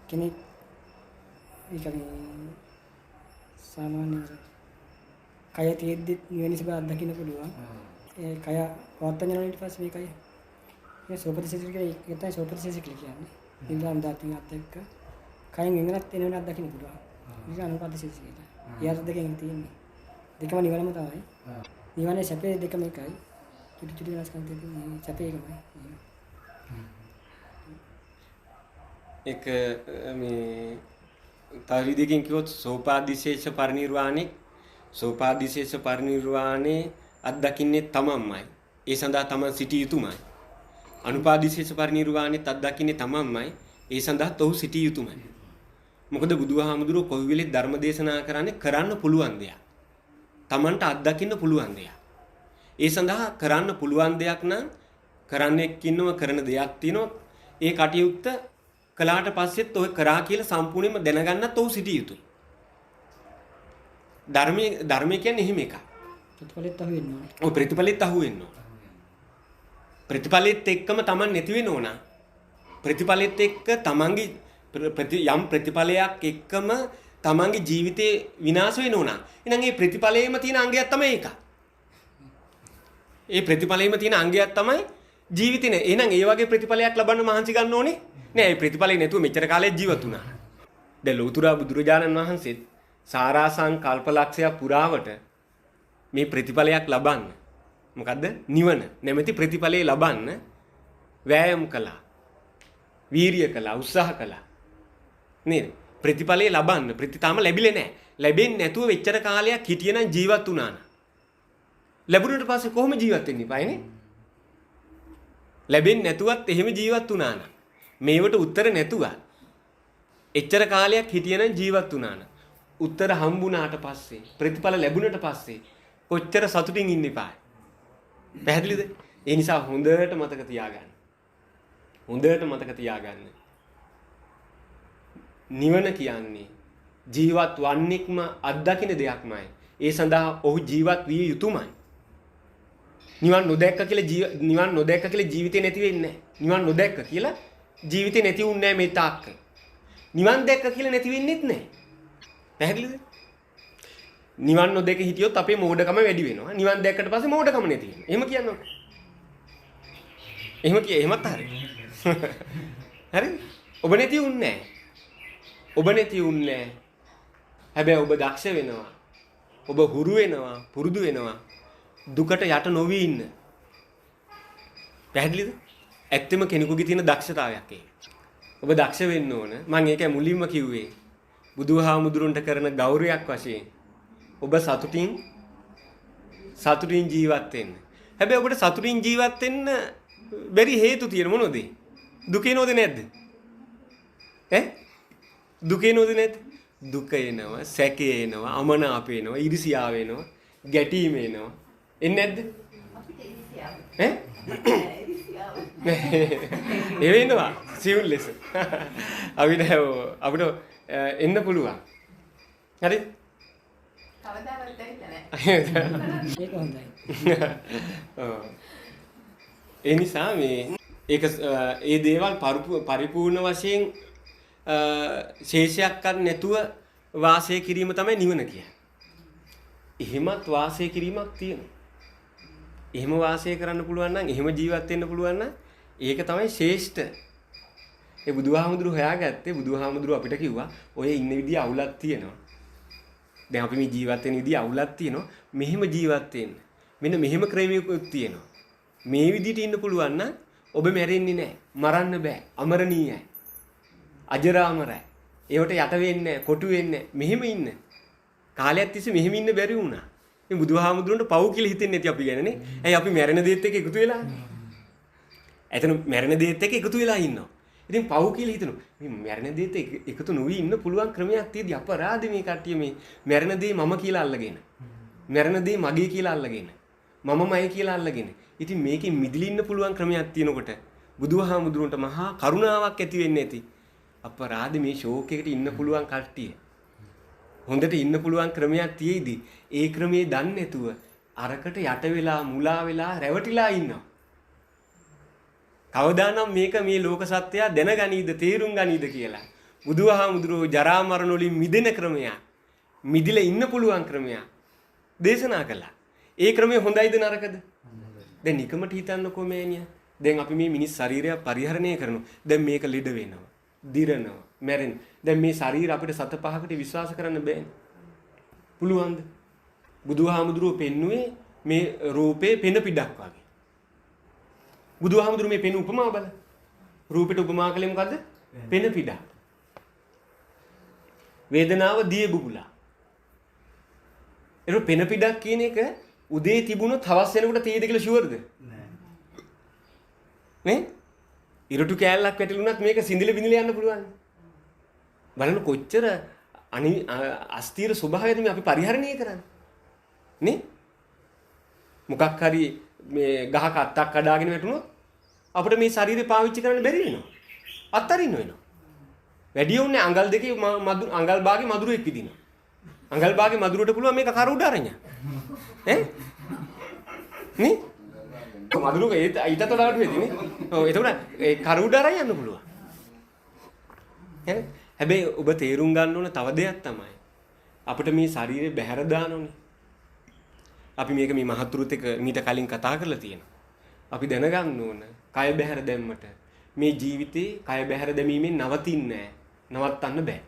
කෙනෙක් ඒ කියන්නේ සාමාන්‍ය කය තියෙද්දි නිවන සබ අත්දකින්න පුළුවන්. ඒ කය පවත්තන යන ඊට පස්සේ මේ කය ඒ සෝපතිශේෂ කියන එක තමයි සෝපතිශේෂ කියන්නේ. නිවන් දාතින් අත්දැක්ක කයෙන් වෙනත් එනවන අත්දකින්න පුළුවන්. ඒක අනුපතිශේෂ කියන්නේ. ඒ අර්ථ දෙකෙන් තියෙන්නේ. දෙකම නිවනම තමයි. නිවනේ සැපේ දෙකම එකයි. චුටි චුටි වෙනස්කම් තියෙන්නේ සැපේ එකමයි. ඒක මේ තව විදිහකින් කිව්වොත් සෝපාදිශේෂ පරිනිර්වාණේ අත්දකින්නේ තමන්මයි. ඒ සඳහා තමන් සිටිය යුතුමයි. අනුපාදිශේෂ පරිනිර්වාණෙත් අත්දකින්නේ තමන්මයි. ඒ සඳහා ඔහු සිටිය යුතුමයි. මොකද බුදුහාමුදුරුවෝ කොයි වෙලෙත් ධර්ම දේශනා කරන්නේ කරන්න පුළුවන් දෙයක්. තමන්ට අත්දකින්න පුළුවන් දෙයක්. ඒ සඳහා කරන්න පුළුවන් දෙයක් නම් කරන්නෙක් ඉන්නව කරන දෙයක් තියෙනවා. ඒ කටයුත්ත කළාට පස්සෙත් ඔය කරා කියලා සම්පූර්ණයෙන්ම දැනගන්නත් ඔහු සිටිය යුතුයි. ධර්මයේ කියන්නේ එහෙම එකක්. ප්‍රතිඵලෙත් අහු වෙන්න ඕනේ. ඔය ප්‍රතිඵලෙත් අහු වෙන්න ඕන. ප්‍රතිඵලෙත් එක්කම Taman නැති වෙන්න ඕන. ප්‍රතිඵලෙත් එක්ක Tamanගේ යම් ප්‍රතිඵලයක් එක්කම Tamanගේ ජීවිතේ විනාශ වෙන්න ඕන. එහෙනම් මේ ප්‍රතිඵලයේම තියෙන අංගයක් තමයි ඒක. ඒ ප්‍රතිඵලයේම තියෙන අංගයක් තමයි ජීවිතේ. එහෙනම් ඒ වගේ ප්‍රතිඵලයක් ලබන්න මහන්සි ගන්න ඕනේ. නෑ මේ ප්‍රතිඵලේ නැතුව මෙච්චර කාලයක් ජීවත් වුණා. දැන් ලෞතර බුදුරජාණන් වහන්සේත් සාරාසං කල්පලක්ෂය පුරාවට මේ ප්‍රතිඵලයක් ලබන්න මොකද්ද නිවන නැමැති ප්‍රතිඵලේ ලබන්න වෑයම් කළා වීරිය කළා උත්සාහ කළා නේද ප්‍රතිඵලේ ලබන්න ප්‍රතිතාම ලැබිලේ නැහැ ලැබෙන්නේ නැතුව වෙච්චර කාලයක් හිටියනම් ජීවත් වුණා නා ලැබුණට පස්සේ කොහොම ජීවත් වෙන්නේ පායනේ ලැබෙන්නේ නැතුවත් එහෙම ජීවත් වුණා නා මේවට උත්තර නැතුව එච්චර කාලයක් හිටියනම් ජීවත් වුණා නා උත්තර හම්බුණාට පස්සේ ප්‍රතිඵල ලැබුණට පස්සේ කොච්චර සතුටින් ඉන්න එපායි. පැහැදිලිද? ඒ නිසා හොඳට මතක තියාගන්න. හොඳට මතක තියාගන්න. නිවන කියන්නේ ජීවත් වන්නෙක්ම අත්දකින්න දෙයක්මයි. ඒ සඳහා ඔහු ජීවත් විය යුතුමයි. නිවන් නොදැක්ක කියලා ජීවිතේ නැති වෙන්නේ නැහැ. නිවන් නොදැක්ක කියලා ජීවිතේ නැති වුන්නේ නැහැ මේ තාක්ක. නිවන් දැක්ක කියලා නැති වෙන්නේත් නැහැ. පැහැදිලිද? නිවන් නොදැක හිටියොත් අපේ මෝඩකම වැඩි වෙනවා. නිවන් දැක්කට පස්සේ මෝඩකම නැති වෙනවා. එහෙම කියනවා. එහෙමත් හරි. හරිද? ඔබ නැති වුන්නේ නැහැ. ඔබ නැති වුන්නේ නැහැ. හැබැයි ඔබ දක්ෂ වෙනවා. ඔබ හුරු වෙනවා, පුරුදු වෙනවා. දුකට යට නොවි ඉන්න. පැහැදිලිද? ඇත්තම කෙනෙකුගේ තියෙන දක්ෂතාවයක් ඒක. ඔබ දක්ෂ වෙන්න ඕන. මම ඒකයි මුලින්ම කිව්වේ. බුදුහාමුදුරන්ට කරන ගෞරවයක් වශයෙන් ඔබ සතුටින් ජීවත් වෙන්න. හැබැයි ඔබට සතුටින් ජීවත් වෙන්න බැරි හේතු තියෙන මොනවද? දුකේ නෝද නැද්ද? දුකේ නෝද නැද්ද? දුක එනවා, සැකේ එනවා, අමනාප එනවා, ඊර්ෂියාව එනවා, ගැටීම එනවා. එන්නේ නැද්ද? ඈ? ඒ වෙනවා සිවුල් ලෙස. අපිට එන්න පුළුවන්. හරි? කවදාවත් දැක්කේ නැහැ. ඒක හොඳයි. ඒ නිසා මේ ඒක ඒ දේවල් පරිපූර්ණ වශයෙන් ශේෂයක්වත් නැතුව වාසය කිරීම තමයි නිවන කියන්නේ. එහෙමත් වාසය කිරීමක් තියෙනවා. එහෙම වාසය කරන්න පුළුවන් නම් එහෙම ජීවත් වෙන්න පුළුවන් නම් ඒක තමයි ශ්‍රේෂ්ඨ. ඒ බුදුහාමුදුරුවෝ හොයාගත්තේ බුදුහාමුදුරුවෝ අපිට කිව්වා ඔය ඉන්න විදිය අවුලක් තියෙනවා. දැන් අපි මේ ජීවත් වෙන විදිය අවුලක් තියෙනවා. මෙහෙම ජීවත් වෙන්න. මෙන්න මෙහෙම ක්‍රමයකුත් තියෙනවා. මේ විදිහට ඉන්න පුළුවන් නම් ඔබ මැරෙන්නේ නැහැ. මරන්න බෑ. අමරණීයයි. අජරාමරයි. ඒවට යට වෙන්නේ නැහැ. කොටු වෙන්නේ නැහැ. මෙහෙම ඉන්න. කාලයක් තිස්සේ මෙහෙම ඉන්න බැරි වුණා. මේ බුදුහාමුදුරන්ට පව් කියලා හිතෙන්නේ නැති අපි ගැනනේ. ඇයි අපි මැරෙන දේත් එක්ක එකතු වෙලා? එතන මැරෙන දේත් එක්ක එකතු වෙලා ඉන්නවා. ඉතින් පව් කියලා හිතනවා. මේ මැරෙන දේත් එකතු නොවි ඉන්න පුළුවන් ක්‍රමයක් තියෙදි අපරාධ මේ කට්ටිය මේ මැරෙන දේ මම කියලා අල්ලගෙන. මැරෙන දේ මගේ කියලා අල්ලගෙන. මමමයි කියලා අල්ලගෙන. ඉතින් මේකෙන් මිදෙලා ඉන්න පුළුවන් ක්‍රමයක් තියෙනකොට බුදුහාමුදුරන්ට මහා කරුණාවක් ඇති වෙන්නේ නැති. අපරාධ මේ ෂෝක් එකට ඉන්න පුළුවන් කට්ටිය. හොඳට ඉන්න පුළුවන් ක්‍රමයක් තියෙයිදී ඒ ක්‍රමේ දන්නේ නැතුව අරකට යට වෙලා මුලා වෙලා රැවටිලා ඉන්නවා. කවදානම් මේක මේ ලෝක සත්‍යය දැනගනීද තේරුම් ගනීද කියලා බුදුහාමුදුරුවෝ ජරා මරණ වලින් මිදෙන ක්‍රමයක් මිදිලා ඉන්න පුළුවන් ක්‍රමයක් දේශනා කළා. ඒ ක්‍රමය හොඳයිද නරකද? දැන් නිකමට හිතන්නකෝ මෑණියා. දැන් අපි මේ මිනිස් ශරීරය පරිහරණය කරනවා. දැන් මේක ලෙඩ වෙනවා. දිරනවා. මැරෙන. දැන් මේ ශරීර අපිට සත පහකට විශ්වාස කරන්න බෑනේ. පුළුවන්ද? බුදුහාමුදුරුවෝ පෙන්නුවේ මේ රූපේ පෙන පිටක් වගේ. බුදුහාමුදුරුවෝ මේ පෙන උපමාව බල. රූපෙට උපමා කළේ මොකද්ද? පෙන පිටක්. වේදනාව දිය බුබුලා. ඒක පෙන පිටක් කියන එක උදේ තිබුණොත් හවස් වෙනකොට තියෙද කියලා ෂුවර්ද? නෑ. නේ? ඉරටු කෑල්ලක් වැටිලුණත් මේක සිඳිල බිඳිල යන්න පුළුවන්. බලන්න කොච්චර අස්තීර ස්වභාවයද මේ අපි පරිහරණය කරන්නේ. නේ? මොකක් හරි මේ ගහක අත්තක් කඩාගෙන වැටුණොත් අපිට මේ ශරීරය පාවිච්චි කරන්න බැරි වෙනවා. අත්තරින්න වෙනවා. වැඩි උන්නේ අඟල් දෙකේ අඟල් භාගේ මදුරුවෙක් විදිනවා. අඟල් භාගේ මදුරුවට පුළුවන් මේක කර උඩ අරගෙන. ඈ? නේ? මදුරුක ඊටත් වඩා අඩු වෙදී නේ. ඔව් එතකොට ඒ කර උඩ අරන් යන්න පුළුවන්. ඈ? හැබැයි ඔබ තේරුම් ගන්න ඕන තව දෙයක් තමයි. අපිට මේ ශරීරය බැහැර දාන්න ඕනේ. අපි මේක මේ මහතුරුත් එක්ක මීට කලින් කතා කරලා තියෙනවා. අපි දැනගන්න ඕන කය බැහැර දැම්මට මේ ජීවිතේ කය බැහැර දැමීමෙන් නවතින්නේ නැහැ. නවත්තන්න බෑ.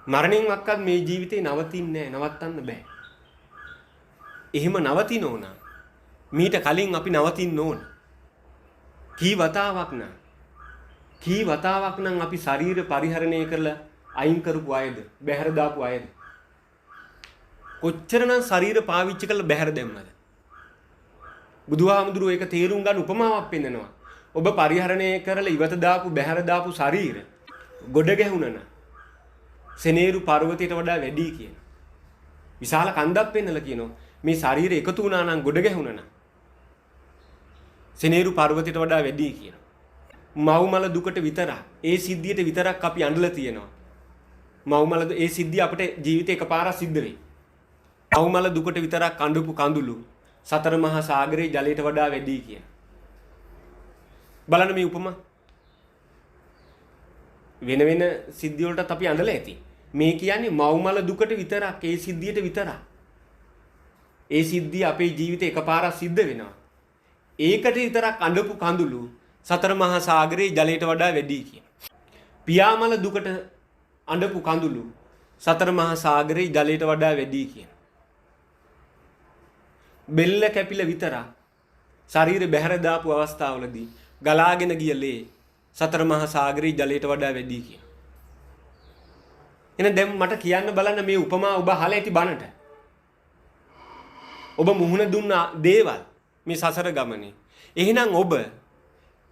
මරණයෙන් වක්කත් මේ ජීවිතේ නවතින්නේ නැහැ. නවත්තන්න බෑ. එහෙම නවතිනෝ නම් මීට කලින් අපි නවතින්න ඕන. කී වතාවක් නම් අපි ශරීර පරිහරණය කරලා අයින් කරපු අයද බැහැර දාපු අයද කොච්චරනම් ශරීර පාවිච්චි කරලා බැහැර දැම්මද? බුදුහාමුදුරුවෝ ඒක තේරුම් ගන්න උපමාවක් පෙන්නනවා. ඔබ පරිහරණය කරලා ඉවත දාපු බැහැර දාපු ශරීර ගොඩ ගැහුණා නම් සෙනේරු පර්වතයට වඩා වැඩි කියන. විශාල කන්දක් පෙන්නලා කියනවා. මේ ශරීරය එකතු වුණා නම් ගොඩ ගැහුණා නම් සෙනේරු පර්වතයට වඩා වැඩි කියන. මව්මල දුකට විතරක් ඒ සිද්ධියට විතරක් අපි අඬලා තියෙනවා. මව්මල ඒ සිද්ධිය අපිට ජීවිතේ එකපාරක් සිද්ධ වෙයි. මව්මල දුකට විතරක් අඬපු කඳුළු සතර මහා සාගරයේ ජලයට වඩා වැඩි කියන. බලන්න මේ උපමා. වෙන වෙන සිද්ධි වලටත් අපි අඬලා ඇති. මේ කියන්නේ මව්මල දුකට විතරක් ඒ සිද්ධියට විතරක්. ඒ සිද්ධිය අපේ ජීවිතේ එකපාරක් සිද්ධ වෙනවා. ඒකට විතරක් අඬපු කඳුළු සතර මහා සාගරයේ ජලයට වඩා වැඩි කියන. පියාමල දුකට අඬපු කඳුළු සතර මහා සාගරයේ ජලයට වඩා වැඩි කියන. බෙල්ල කැපිලා විතරක් ශරීරය බැහැර දාපු අවස්ථාවලදී ගලාගෙන ගිය ලේ සතර මහා සාගරයේ ජලයට වඩා වැඩි කියන. එහෙනම් දැන් මට කියන්න බලන්න මේ උපමා ඔබ අහලා ඇති බණට. ඔබ මුහුණ දුන්න දේවල් මේ සසර ගමනේ. එහෙනම්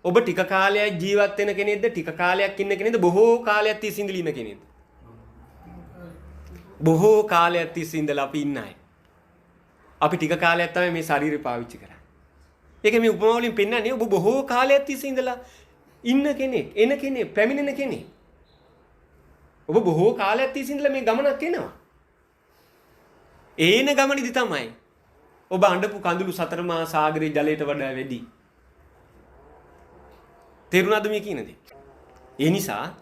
ඔබ ටික කාලයක් ජීවත් වෙන කෙනෙක්ද ටික කාලයක් ඉන්න කෙනෙක්ද බොහෝ කාලයක් තිස්සේ ඉඳලා ඉන්න කෙනෙක්ද? බොහෝ කාලයක් තිස්සේ ඉඳලා අපි ඉන්න අය. අපි ටික කාලයක් තමයි මේ ශරීරය පාවිච්චි කරන්නේ. ඒක මේ උපමා වලින් පෙන්නන්නේ ඔබ බොහෝ කාලයක් තිස්සේ ඉඳලා ඉන්න කෙනෙක්, එන කෙනෙක්, පැමිණෙන කෙනෙක්. ඔබ බොහෝ කාලයක් තිස්සේ ඉඳලා මේ ගමනක් එනවා. ඒන ගමනේදී තමයි ඔබ අඬපු කඳුළු සතර මහා සාගරයේ ජලයට වඩා වැඩි. තේරුණාද මේ කියන දේ? ඒ නිසා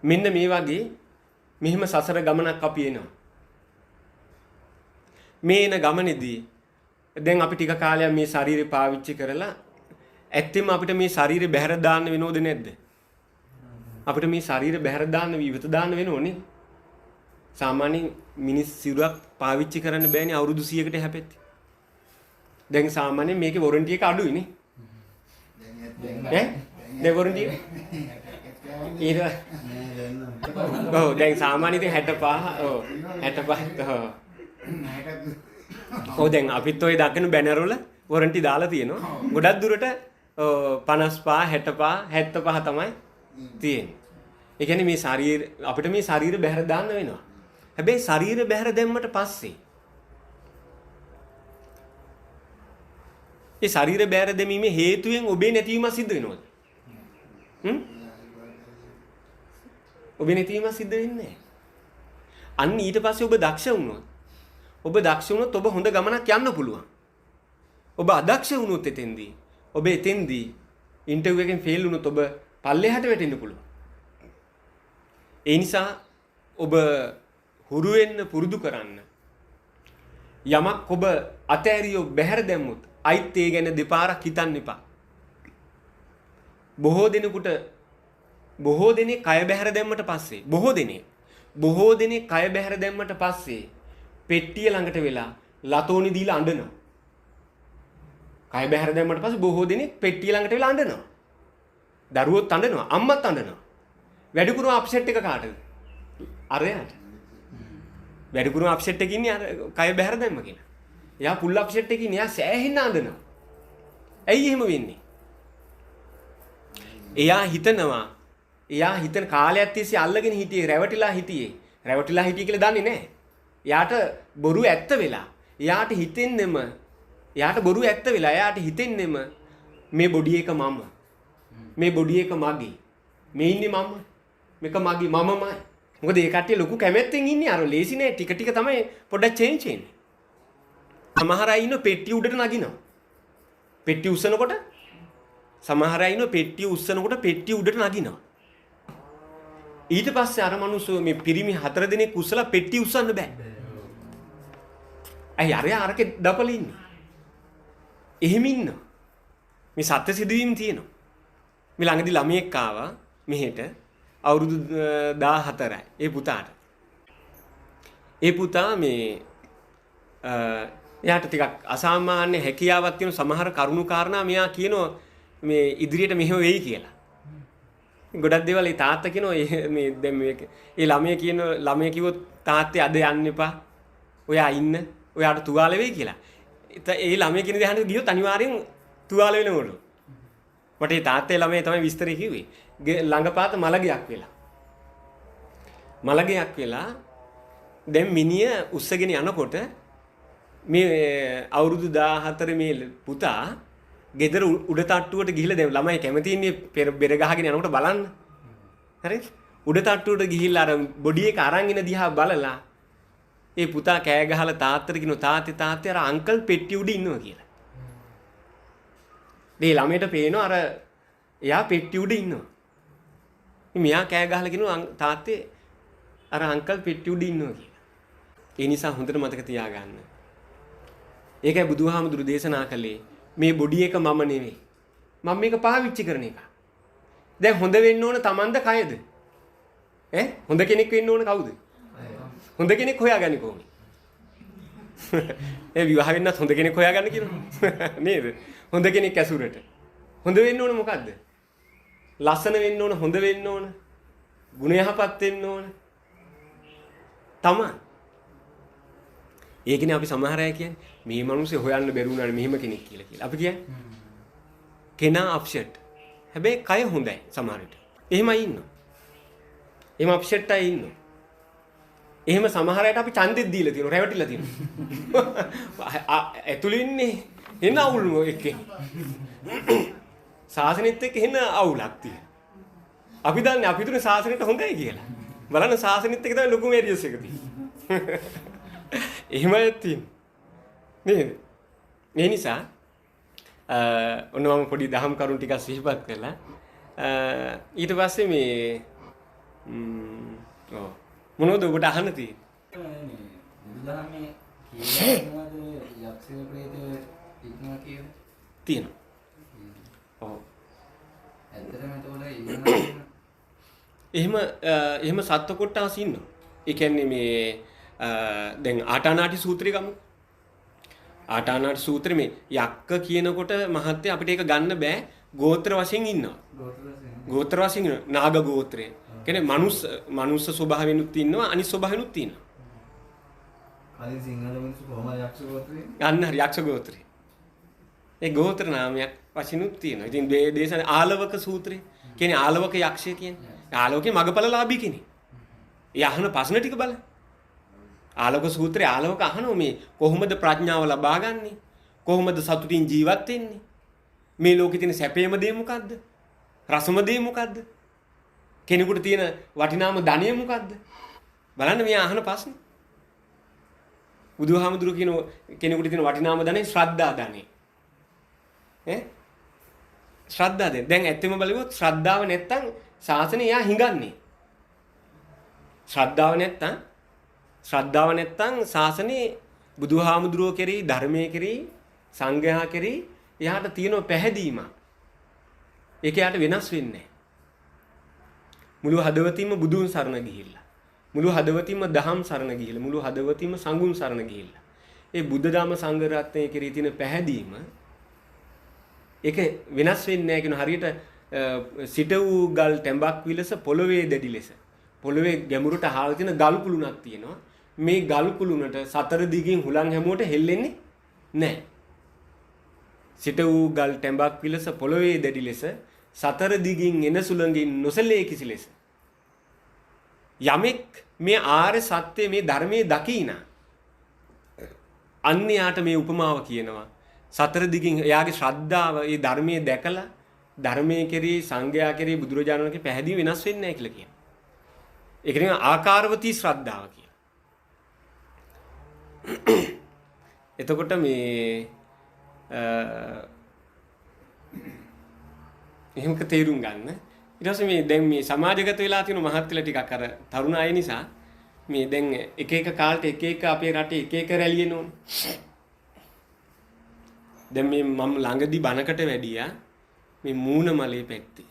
මෙන්න මේ වගේ මෙහිම සසර ගමනක් අපි එනවා. මේ එන ගමනේදී දැන් අපි ටික කාලයක් මේ ශරීරය පාවිච්චි කරලා ඇත්තෙම අපිට මේ ශරීරය බැහැර දාන්න වෙනවද නැද්ද? අපිට මේ ශරීරය බැහැර දාන්න විවත දාන්න වෙනෝනේ. සාමාන්‍යයෙන් මිනිස් සිරුරක් පාවිච්චි කරන්න බෑනේ අවුරුදු 100කට හැපෙtti. දැන් සාමාන්‍යයෙන් මේකේ වොරන්ටි එක අඩුයිනේ. දැන් වොරන්ටි ඊට ඔව් දැන් සාමාන්‍යයෙන් 65 ඔව් 65 ඔව් දැන් අපිත් ඔය දකින බැනර් වල වොරන්ටි දාලා තියෙනවා. ගොඩක් දුරට 55 65 75 තමයි තියෙන්නේ. ඒ කියන්නේ මේ ශරීර අපිට මේ ශරීර බැහැර දාන්න වෙනවා. හැබැයි ශරීර බැහැර දැම්මට පස්සේ ඒ ශරීර බැහැර දැමීමේ හේතුවෙන් ඔබේ නැතිවීම සිද්ධ වෙනවද? ඔබේ නැතිවීම සිද්ධ වෙන්නේ නැහැ. අන්න ඊට පස්සේ ඔබ දක්ෂ වුණොත් ඔබ හොඳ ගමනක් යන්න පුළුවන්. ඔබ අදක්ෂ වුණොත් ඔබ එතෙන්දී ඉන්ටර්විව් එකෙන් ෆේල් වුණොත් ඔබ පල්ලෙහාට වැටෙන්න පුළුවන්. ඒ නිසා ඔබ හුරු වෙන්න පුරුදු කරන්න. යමක් ඔබ අතෑරියෝ බැහැර දැම්මොත් අයිත් ඒ ගැන දෙපාරක් හිතන්න එපා. බොහෝ දෙනෙක් කය බැහැර දැම්මට පස්සේ බොහෝ දෙනෙක් කය බැහැර දැම්මට පස්සේ පෙට්ටිය ළඟට වෙලා ලතෝනි දීලා අඬනවා. කය බැහැර දැම්මට පස්සේ බොහෝ දෙනෙක් පෙට්ටිය ළඟට වෙලා අඬනවා. දරුවෝත් අඬනවා, අම්මත් අඬනවා. වැඩිපුරම අප්සෙට් එක කාටද? අරයාට. වැඩිපුරම අප්සෙට් එකේ ඉන්නේ අර කය බැහැර දැම්ම කෙනා. එයා ෆුල් අප්සෙට් එකේ ඉන්නේ. එයා සෑහෙන්න අඬනවා. ඇයි එහෙම වෙන්නේ? එයා හිතන කාලයක් තිස්සේ අල්ලගෙන හිටියේ රැවටිලා හිටියේ කියලා දන්නේ නැහැ. එයාට බොරු ඇත්ත වෙලා. එයාට හිතෙන්නෙම මේ බොඩි එක මම. මේ බොඩි එක මගේ. මේ ඉන්නේ මම. මේක මගේ මමමයි. මොකද ඒ කට්ටිය ලොකු කැමැත්තෙන් ඉන්නේ. අර ලේසි නෑ. ටික ටික තමයි පොඩ්ඩක් චේන්ජ් වෙන්නේ. සමහර අය ඉන්න පෙට්ටිය උඩට නගිනවා. පෙට්ටිය උස්සනකොට පෙට්ටිය උඩට නගිනවා. ඊට පස්සේ අර මිනිස්සු මේ පිරිමි 4 දෙනෙක් උස්සලා පෙට්ටිය උස්සන්න බෑ. අය අරකේ දපල ඉන්නේ. එහෙම ඉන්නවා. මේ සත්‍ය සිදුවීම් තියෙනවා. මේ ළඟදී ළමයෙක් ආවා මෙහෙට අවුරුදු 14යි. ඒ පුතා මේ එයාට ටිකක් අසාමාන්‍ය හැකියාවක් තියෙන සමහර කරුණු කාරණා මෙයා කියනවා මේ ඉදිරියට මෙහෙම වෙයි කියලා. ගොඩක් දේවල් ඒ තාත්තා කියනවා මේ දැන් මේ ළමයා කිව්වොත් තාත්තේ අද යන්න එපා. ඔයා ඉන්න. ඔයාට තුවාල වෙයි කියලා. ඒ ළමයා කියන දේ අහන්න ගියොත් අනිවාර්යෙන් තුවාල වෙනවලු. මට ඒ තාත්තේ ළමයා තමයි විස්තරය කිව්වේ. ළඟපාත මලගයක් වෙලා දැන් මිනිහ උස්සගෙන යනකොට මේ අවුරුදු 14 මේ පුතා ගෙදර උඩ තට්ටුවට ගිහිල්ලා දැන් ළමයි කැමති ඉන්නේ බෙර ගහගෙන යනකොට බලන්න. හරිද? උඩ තට්ටුවට ගිහිල්ලා අර බොඩි එක අරන් ඉන දිහා බලලා ඒ පුතා කෑ ගහලා තාත්තට කියනවා තාත්තේ අර අංකල් පෙට්ටිය උඩ ඉන්නවා කියලා. මේ ළමයට පේනවා අර එයා පෙට්ටිය උඩ ඉන්නවා. මෙයා කෑ ගහලා කියනවා තාත්තේ අර අංකල් පෙට්ටිය උඩ ඉන්නවා කියලා. ඒ නිසා හොඳට මතක තියාගන්න. ඒකයි බුදුහාමුදුරු දේශනා කළේ මේ බොඩි එක මම නෙවෙයි. මම මේක පාවිච්චි කරන එක. දැන් හොඳ වෙන්න ඕන Tamanda කයද? හොඳ කෙනෙක් වෙන්න ඕන කවුද? හොඳ කෙනෙක් හොයාගන්නේ කොහොමද? විවාහ වෙන්නත් හොඳ කෙනෙක් හොයාගන්න කියනවා. නේද? හොඳ කෙනෙක් ඇසුරට. හොඳ වෙන්න ඕන මොකද්ද? ලස්සන වෙන්න ඕන, හොඳ වෙන්න ඕන. ගුණ යහපත් වෙන්න ඕන. තමයි. ඒකනේ අපි සමහර අය කියන්නේ මේ මිනිස්සු හොයන්න බැරුණානේ මෙහෙම කෙනෙක් කියලා. අපි කියන්නේ කෙනා අප්සෙට්. හැබැයි කය හොඳයි සමහරට. එහෙමයි ඉන්නවා. එහෙම අප්සෙට් අය ඉන්නවා. එහෙම සමහර අයට අපි ඡන්දෙත් දීලා තියෙනවා රැවටිලා තියෙනවා. ඇතුළේ ඉන්නේ එන අවුල් එකේ. සාසනෙත් එක්ක එන අවුලක් තියෙනවා. අපි දන්නේ අපි තුනේ සාසනෙට හොඳයි කියලා. බලන්න සාසනෙත් එක්ක තමයි ලොකු මේරියස් එක තියෙන්නේ. එහෙමයි තියෙන්නේ. නේද? ඒ නිසා ඔන්න මම පොඩි දහම් කරුණු ටිකක් සිහිපත් කළා. ඊට පස්සේ මේ මොනවද ඔබට අහන්න තියෙන්නේ? බුදුදහමේ කියනවාද යක්ෂ ප්‍රේත ඉන්නවා කියලා? තියෙනවා. ඔව්. ඇත්තටම ඒතකොට එහෙම සත්ව කොටස් ඉන්නවා. ඒ කියන්නේ මේ දැන් ආටානාටි සූත්‍රය ගමු. ආටානාටි සූත්‍රෙ මේ යක්ක කියනකොට මහත්ය අපිට ඒක ගන්න බෑ. ගෝත්‍ර වශයෙන් ඉන්නවා. ගෝත්‍ර වශයෙන් ඉන්නවා. නාග ගෝත්‍රය. කියන්නේ මනුස්ස ස්වභාවෙනුත් ඉන්නවා අනිත් ස්වභාවෙනුත් තියෙනවා. කලින් සිංහල මිනිස්සු කොහොමද යක්ෂ ගෝත්‍රේ? අන්න හරි යක්ෂ ගෝත්‍රය. ඒ ගෝත්‍ර නාමයක් වශයෙන්ුත් තියෙනවා. ඉතින් දේශන ආලවක සූත්‍රය කියන්නේ ආලවක යක්ෂය කියන්නේ. ආලවකේ මගපලලාභී කෙනෙක්. ඒ අහන ප්‍රශ්න ටික බලන්න. ආලවක සූත්‍රයේ ආලවක අහනවා මේ කොහොමද ප්‍රඥාව ලබා ගන්නෙ? කොහොමද සතුටින් ජීවත් වෙන්නේ? මේ ලෝකේ තියෙන සැපේම දේ මොකද්ද? රසම දේ මොකද්ද? කෙනෙකුට තියෙන වටිනාම ධනිය මොකද්ද? බලන්න මේ අහන ප්‍රශ්න. බුදුහාමුදුරු කියන කෙනෙකුට තියෙන වටිනාම ධනෙ ශ්‍රද්ධා ධනෙ. ශ්‍රද්ධා දෙන්න. දැන් ඇත්තම බලුවොත් ශ්‍රද්ධාව නැත්තම් ශාසනය යා හිඟන්නේ. ශ්‍රද්ධාව නැත්තම් ශාසනේ බුදුහාමුදුරුවෝ කෙරෙහි ධර්මයේ කෙරෙහි සංඝයා කෙරෙහි එයාට තියෙන පැහැදීමක්. ඒක යාට වෙනස් වෙන්නේ නැහැ. මුළු හදවතින්ම බුදුන් සරණ ගිහිල්ලා. මුළු හදවතින්ම දහම් සරණ ගිහිල්ලා. මුළු හදවතින්ම සංඝුන් සරණ ගිහිල්ලා. ඒ බුද්ධ ධම්ම සංඝ රත්නයේ කෙරෙහි තියෙන පැහැදීම ඒක වෙනස් වෙන්නේ නැහැ කියන හරියට සිට වූ ගල් ටැඹක් විලස පොළවේ දැඩි ලෙස. පොළවේ ගැඹුරට හාල් තියෙන ගල් කුළුණක් තියෙනවා. මේ ගල් කුළුණට සතර දිගින් හුලං හැමුවට හෙල්ලෙන්නේ නැහැ. සිට වූ ගල් ටැඹක් විලස පොළවේ දැඩි ලෙස සතර දිගින් එන සුළඟින් නොසැලේ කිසි ලෙස. යමෙක් මේ ආර්ය සත්‍ය මේ ධර්මයේ දකිනා අන්‍යයාට මේ උපමාව කියනවා. සතර දිගින් එයාගේ ශ්‍රද්ධාව ඒ ධර්මයේ දැකලා ධර්මයේ කෙරෙහි සංඝයා කෙරෙහි බුදුරජාණන් වහන්සේ පැහැදිලි වෙනස් වෙන්නේ නැහැ කියලා කියනවා. ඒක නේ ආකාරවතී ශ්‍රද්ධාව කියලා. එතකොට මේ එහෙමක තේරුම් ගන්න. ඊට පස්සේ මේ දැන් මේ සමාජගත වෙලා තියෙන මහත්කල ටිකක් අර තරුණ අය නිසා මේ දැන් එක එක කාලට එක එක අපේ රටේ එක එක රැලි එනෝනේ. දැන් මේ මම ළඟදි බණකට වැඩියා මේ මූණමලේ පැත්තේ.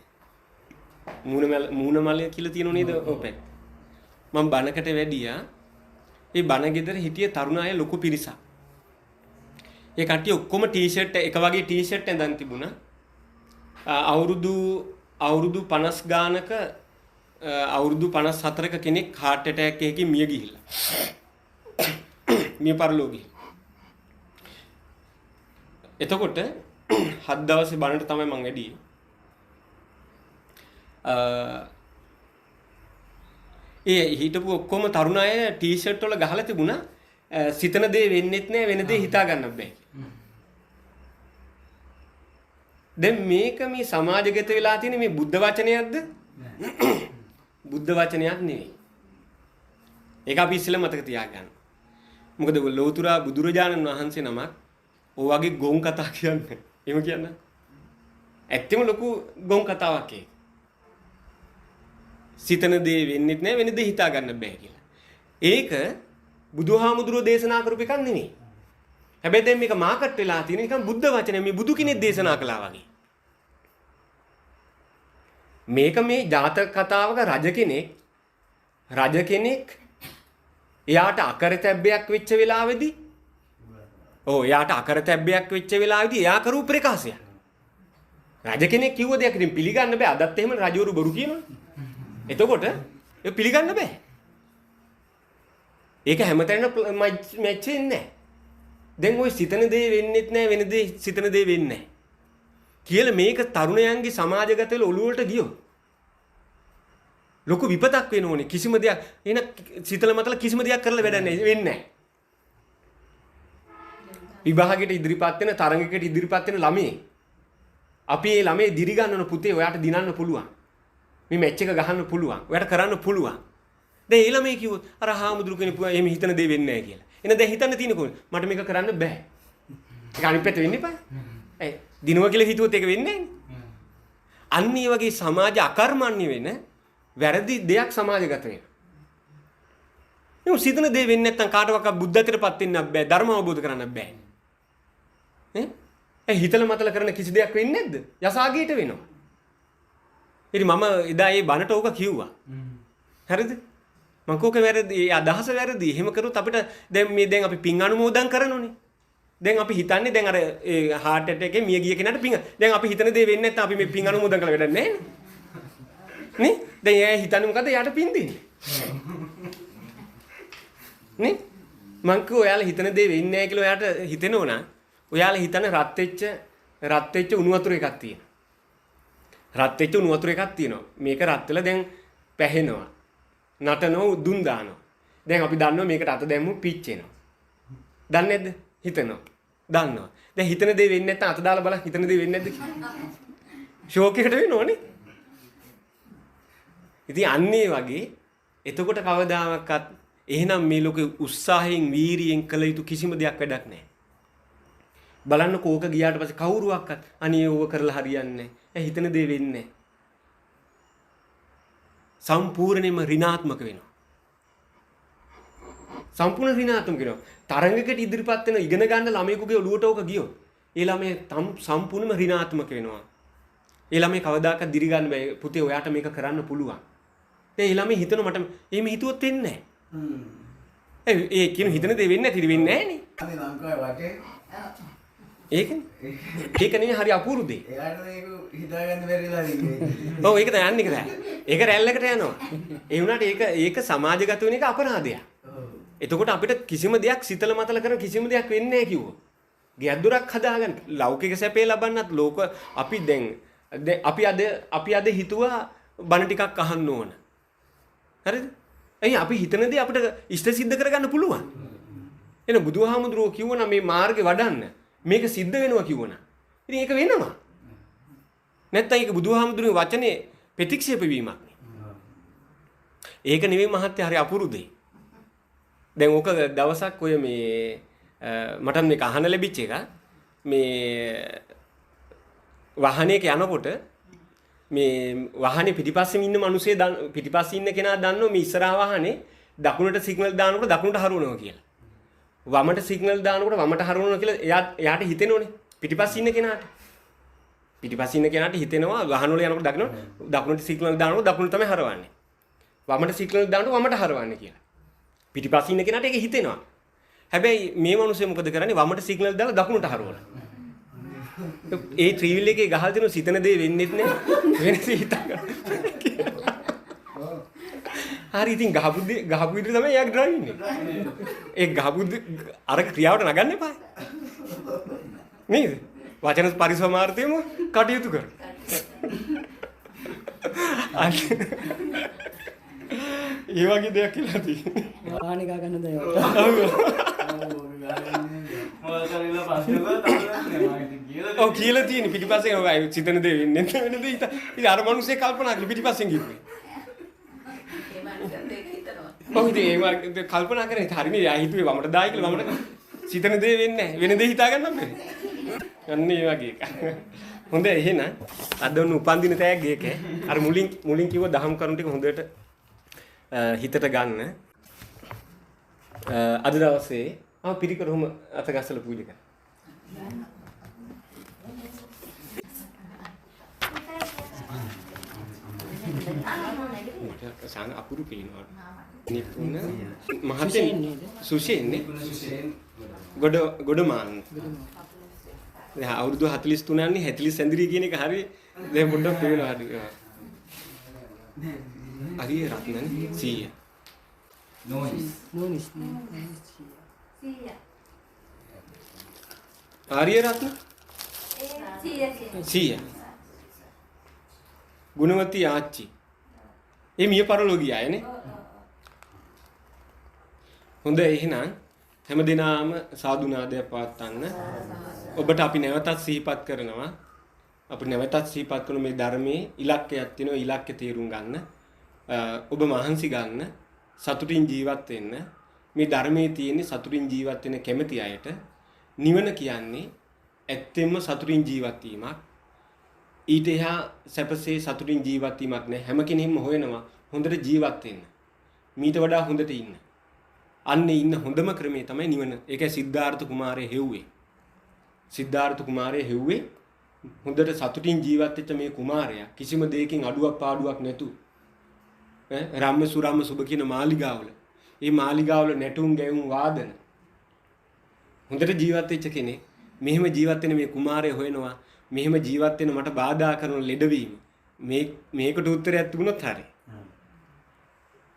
මූණමලේ කියලා තියෙනව නේද ඔය පැත්ත. මම බණකට වැඩියා. ඒ බණ ගෙදර හිටිය තරුණ අය ලොකු පිරිසක්. ඒ කට්ටිය ඔක්කොම ටී-ෂර්ට් එක වගේ ටී-ෂර්ට් ඇඳන් තිබුණා. අවුරුදු 50 ගානක අවුරුදු 54ක කෙනෙක් heart attack එකකින් මිය ගිහිල්ලා. මිය පරලෝ ගිහිල්ලා. එතකොට 7 දවසේ බණට තමයි මම වැඩියේ. ඒ හිටපු ඔක්කොම තරුණ අය ටී-ෂර්ට් වල ගහලා තිබුණා සිතන දේ වෙන්නෙත් නෑ වෙන දේ හිතා ගන්න බෑ. දැන් මේක මේ සමාජගත වෙලා තියෙන මේ බුද්ධ වචනයක්ද? බුද්ධ වචනයක් නෙවෙයි. ඒක අපි ඉස්සෙල්ලා මතක තියාගන්න. මොකද ලෝතුරා බුදුරජාණන් වහන්සේ නමක් ඔය වගේ ගොන් කතා කියන්නේ. එහෙම කියන්න. ඇත්තම ලොකු ගොන් කතාවක් ඒක. සිතන දේ වෙන්නෙත් නෑ වෙන දේ හිතා ගන්න බෑ කියලා. ඒක බුදුහාමුදුරුවෝ දේශනා කරපු එකක් නෙමෙයි. හැබැයි දැන් මේක මාකට් වෙලා තියෙන නිකන් බුද්ධ වචනේ මේ බුදු කෙනෙක් දේශනා කළා වගේ. මේක මේ ජාතක කතාවක රජ කෙනෙක් එයාට අකරතැබ්බයක් වෙච්ච වෙලාවේදී එයාට අකරතැබ්බයක් වෙච්ච වෙලාවේදී එයා කරු ප්‍රකාශයක්. රජ කෙනෙක් කිව්ව දෙයක් ඉතින් පිළිගන්න බෑ. අදත් එහෙම රජවරු බොරු කියනවා. එතකොට ඒක පිළිගන්න බෑ. ඒක හැමතැනම මැච් වෙන්නේ නැහැ. දැන් ওই සිතන දේ වෙන්නෙත් නැහැ වෙන දේ සිතන දේ වෙන්නේ නැහැ. කියලා මේක තරුණයන්ගේ සමාජගත වෙල ඔළුව වලට ගියෝ. ලොකු විපතක් වෙන්න ඕනේ. කිසිම දෙයක් එන සිතල මතල කිසිම දෙයක් කරලා වැඩක් නැහැ. වෙන්නේ නැහැ. විභාගයට ඉදිරිපත් වෙන තරඟයකට ඉදිරිපත් වෙන ළමයි. අපි මේ ළමයි දිරි ගන්නන පුතේ ඔයාට දිනන්න පුළුවන්. මේ මැච් එක ගහන්න පුළුවන්. ඔයාට කරන්න පුළුවන්. දැන් ඒ ළමයි කිව්වොත් අර හාමුදුරු කෙනෙක් එහෙම හිතන දේ වෙන්නේ නැහැ කියලා. එහෙනම් දැන් හිතන්න තියෙන කොහොමද? මට මේක කරන්න බෑ. ඒක අනිත් පැත්ත වෙන්න එපා. ඒ දිනුවා කියලා හිතුවොත් ඒක වෙන්නේ නැහැ. අන්න ඒ වගේ සමාජ අකර්මණ්‍ය වෙන වැරදි දෙයක් සමාජගත වෙනවා. මේ සිතන දේ වෙන්නේ නැත්නම් කාටවත් බුද්ධත්වයටපත් වෙන්න බෑ. ධර්ම අවබෝධ කරන්න බෑ. ඒ හිතල මතල කරන කිසි දෙයක් වෙන්නේ නැද්ද? යසාගීට වෙනවා. ඉතින් මම එදා ඒ බණට ඕක කිව්වා. හරිද? මම කෝක වැරදි, ඒ අදහස වැරදි. එහෙම කරොත් අපිට දැන් අපි පින් අනුමෝදන් කරනෝනේ. දැන් අපි හිතන්නේ දැන් අර ඒ heart attack එකේ මිය ගිය කෙනාට පින්. දැන් අපි හිතන දේ වෙන්නේ නැත්නම් අපි මේ පින් අනුමෝදන් කරලා වැඩක් නැහැ නේ. දැන් එයා හිතන්නේ මොකද? එයාට පින් දෙන්නේ. නේ? මං කිව්වා ඔයාලා හිතන දේ වෙන්නේ නැහැ කියලා ඔයාට හිතෙනෝ නම් ඔයාලා හිතන්නේ රත් වෙච්ච උණු වතුර එකක් තියෙනවා. රත් වෙච්ච උණු වතුර එකක් තියෙනවා. මේක රත් වෙලා දැන් පැහෙනවා. නටනවා දුන් දානවා. දැන් අපි දන්නවා මේකට අත දැම්මු පිච්චෙනවා. දන්නේ නැද්ද? හිතනවා. දන්නවා. දැන් හිතන දේ වෙන්නේ නැත්නම් අත දාලා බලන්න හිතන දේ වෙන්නේ නැද්ද කියලා. ෂෝක් එකට වෙනවනේ. ඉතින් අන්නේ වගේ එතකොට කවදාවත් එහෙනම් මේ ලෝකේ උත්සාහයෙන් වීරියෙන් කළ යුතු කිසිම දෙයක් වැඩක් නැහැ. බලන්න කෝක ගියාට පස්සේ කවුරුවක්වත් අනේ ඕව කරලා හරියන්නේ නැහැ. හිතන දේ වෙන්නේ නැහැ. සම්පූර්ණයෙන්ම ඍණාත්මක වෙනවා. සම්පූර්ණ ඍණාත්මක වෙනවා. තරංගයකට ඉදිරිපත් වෙන ඉගෙන ගන්න ළමයෙකුගේ ඔළුවට ඕක ගියොත් ඒ ළමයා සම්පූර්ණයෙන්ම ඍණාත්මක වෙනවා. ඒ ළමයා කවදාකවත් දිරි ගන්න බෑ. පුතේ ඔයාට මේක කරන්න පුළුවන්. ඒ ළමයා හිතන මට එහෙම හිතුවොත් වෙන්නේ නැහැ. ඒ කියන හිතන දේ වෙන්නේ නැති වෙන්නේ නැහැ නේ. අනේ ලංකාවේ වටේ ඒක නෙමෙයි හරි අපූර්ව දෙයක්. එයාට මේක හිතාගන්න බැරිලා ඉන්නේ. ඔව් ඒක තමයි යන්නේ කරා. ඒක රැල්ලකට යනවා. ඒ වුණාට ඒක සමාජගත වෙන එක අපරාධයක්. එතකොට අපිට කිසිම දෙයක් සිතල මතල කරන කිසිම දෙයක් වෙන්නේ නැහැ කිව්වෝ. ගෙයද්දොරක් හදාගන්න ලෞකික සැපේ ලබන්නත් ලෝක අපි දැන් අපි අද හිතුවා බණ ටිකක් අහන්න ඕන. හරිද? එයි අපි හිතන දේ අපිට ඉෂ්ට සිද්ධ කරගන්න පුළුවන්. එන බුදුහාමුදුරුවෝ කිව්වනම් මේ මාර්ගේ වඩන්න මේක සිද්ධ වෙනවා කිව්වනම්. ඉතින් ඒක වෙනවා. නැත්තම් ඒක බුදුහාමුදුරුවෝ වචනේ ප්‍රතික්ෂේප වීමක් නේ. ඒක නෙවෙයි මහත්ය හරි අපුරු දෙයක්. දැන් ඕක දවසක් ඔය මේ මට මේක අහන්න ලැබිච්ච එක මේ වාහනයක යනකොට මේ වාහනේ පිටිපස්සෙම ඉන්න මිනිස්සේ පිටිපස්සේ ඉන්න කෙනා දන්නවා මේ ඉස්සරහා වාහනේ දකුණට සිග්නල් දානකොට දකුණට හරවනවා කියලා. වමට සිග්නල් දානකොට වමට හරවනවා කියලා එයාට හිතෙනෝනේ පිටිපස්සේ ඉන්න කෙනාට. පිටිපස්සේ ඉන්න කෙනාට හිතෙනවා වාහන වල යනකොට දකුණට සිග්නල් දානකොට දකුණට තමයි හරවන්නේ. වමට සිග්නල් දානකොට වමට හරවන්නේ කියලා. පිටිපස්සේ ඉන්න කෙනාට ඒක හිතෙනවා. හැබැයි මේ මිනිස්සේ මොකද කරන්නේ වමට සිග්නල් දාලා දකුණට හරවනවා. ඒ ත්‍රිවිල් එකේ ගහලා තියෙන සිතන දේ වෙන්නේ නැහැ. වෙනස හිතගන්න. හරි ඉතින් ගහපු විදිහට තමයි එයා ඩ්‍රයිව් ඉන්නේ. ඒ ගහපු අර ක්‍රියාවට නගන්න එපා. නේද? වචන පරිසමාර්ථයම කටයුතු කර. ඒ වගේ දෙයක් කියලා තියෙනවා. වාහනේ ගා ගන්න දේ. ඔව් කියලා තියෙන පිටිපස්සෙන් ඔය සිතන දේ වෙන්නේ වෙන දේ ඉතින් අර මිනිස්සේ කල්පනා කරලා පිටිපස්සෙන් ගිහින්. ඔව් ඉතින් ඒ කල්පනා කරන්නේ හරිනේ යා හිතුවේ වමට දායි කියලා වමට සිතන දේ වෙන්නේ නැහැ වෙන දේ හිතා ගන්න බෑ. අන්න ඒ වගේ එක. හොඳයි එහෙනම් අද ඔන්න උපන්දින තෑග්ග එක. අර මුලින් කිව්ව දහම් කරුණු ටික හොඳට හිතට ගන්න. අද දවසේ පිරිකර ඔහොම අත ගස්සලා පූජා කරා. සං අපුරු පිළිනවා. නිපුණ මහතෙන් සුෂේන්නේ ගොඩමාන්. දැන් අවුරුදු 43 න්නේ 40 සැඳිරි කියන එක හරිය දැන් පොඩ්ඩක් පේනවා හරි. හරි රත්නනේ 100. නෝනිස් ආර්ය රත්න 100. ගුණවති ආච්චි ඒ මිය පරලෝ ගියායනේ. හොඳ එහෙනම් හැමදෙනාම සාදුනාදයක් පවත්වන්න. ඔබට අපි නැවතත් සිහිපත් කරනවා. අපි නැවතත් සිහිපත් කරන මේ ධර්මයේ ඉලක්කයක් තියෙනවා. ඉලක්කය තේරුම් ගන්න. ඔබ මහන්සි ගන්න. සතුටින් ජීවත් වෙන්න. මේ ධර්මයේ තියෙන සතුටින් ජීවත් වෙන කැමැති අයට නිවන කියන්නේ ඇත්තෙන්ම සතුටින් ජීවත් වීමක්. ඊට එහා සැපසේ සතුටින් ජීවත් වීමක් නෑ. හැම කෙනෙක්ම හොයනවා හොඳට ජීවත් වෙන්න. මීට වඩා හොඳට ඉන්න. අන්නේ ඉන්න හොඳම ක්‍රමය තමයි නිවන. ඒකයි සිද්ධාර්ථ කුමාරය හෙව්වේ. සිද්ධාර්ථ කුමාරය හෙව්වේ හොඳට සතුටින් ජීවත් වෙච්ච මේ කුමාරයා කිසිම දෙයකින් අඩුවක් පාඩුවක් නැතු. රම්ම සුරම්ම සුබ කියන මාලිගාවල. මේ මාලිගාවල නැටුම් ගැයුම් වාදන. හොඳට ජීවත් වෙච්ච කෙනෙක් මෙහෙම ජීවත් වෙන මේ කුමාරය හොයනවා මෙහෙම ජීවත් වෙන මට බාධා කරන ලෙඩවීම. මේකට උත්තරයක් තිබුණොත් හරි.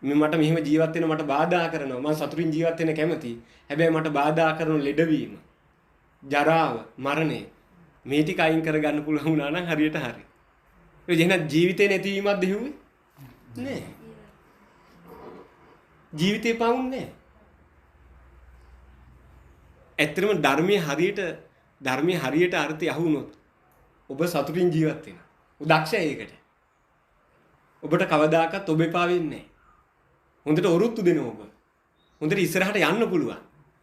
මට මෙහෙම ජීවත් වෙන මට බාධා කරනවා. මම සතුටින් ජීවත් වෙන්න කැමතියි. හැබැයි මට බාධා කරන ලෙඩවීම, ජරාව, මරණය මේ ටික අයින් කරගන්න පුළුවන් වුණා නම් හරියට හරි. ඒ එහෙනම් ජීවිතේ නැතිවීමක්ද හෙව්වේ? නෑ. ජීවිතේ පවුන්නේ නෑ. ඇත්තටම ධර්මයේ හරියට අර්ථය අහුනොත් ඔබ සතුටින් ජීවත් වෙනවා. උදක්ෂයි ඒකට. ඔබට කවදාකවත් ඔබ එපා වෙන්නේ නෑ. හොඳට ඔරුත්තු දෙනවා ඔබ. හොඳට ඉස්සරහට යන්න පුළුවන්.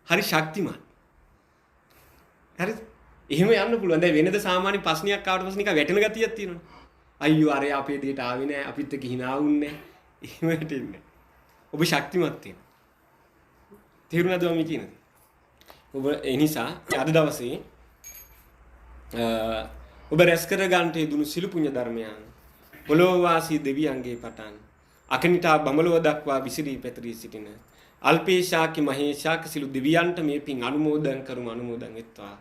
හරි ශක්තිමත්. හරිද? එහෙම යන්න පුළුවන්. දැන් වෙනද සාමාන්‍ය ප්‍රශ්නයක් ආවට පස්සේ නිකන් වැටෙන ගතියක් තියෙනවා. අයියෝ අරයා අපේ දෙයට ආවේ නෑ. අපිත් එක්ක hina වුන්නේ නෑ. එහෙම හිටින්නේ. ඔබ ශක්තිමත් වෙනවා. තේරුණාද මම කියන්නේ? ඔබ ඒ නිසා අද දවසේ ඔබ රැස් කර ගන්නට යෙදුණු සිළු පුණ්‍ය ධර්මයන් පොළොව වාසී දෙවියන්ගේ පටන් අකනිටා බඹලව දක්වා විසිරී පැතිරී සිටින අල්පේශාකි මහේශාකි සිළු දෙවියන්ට මේ පින් අනුමෝදන් කරමු අනුමෝදන් වෙත්වා.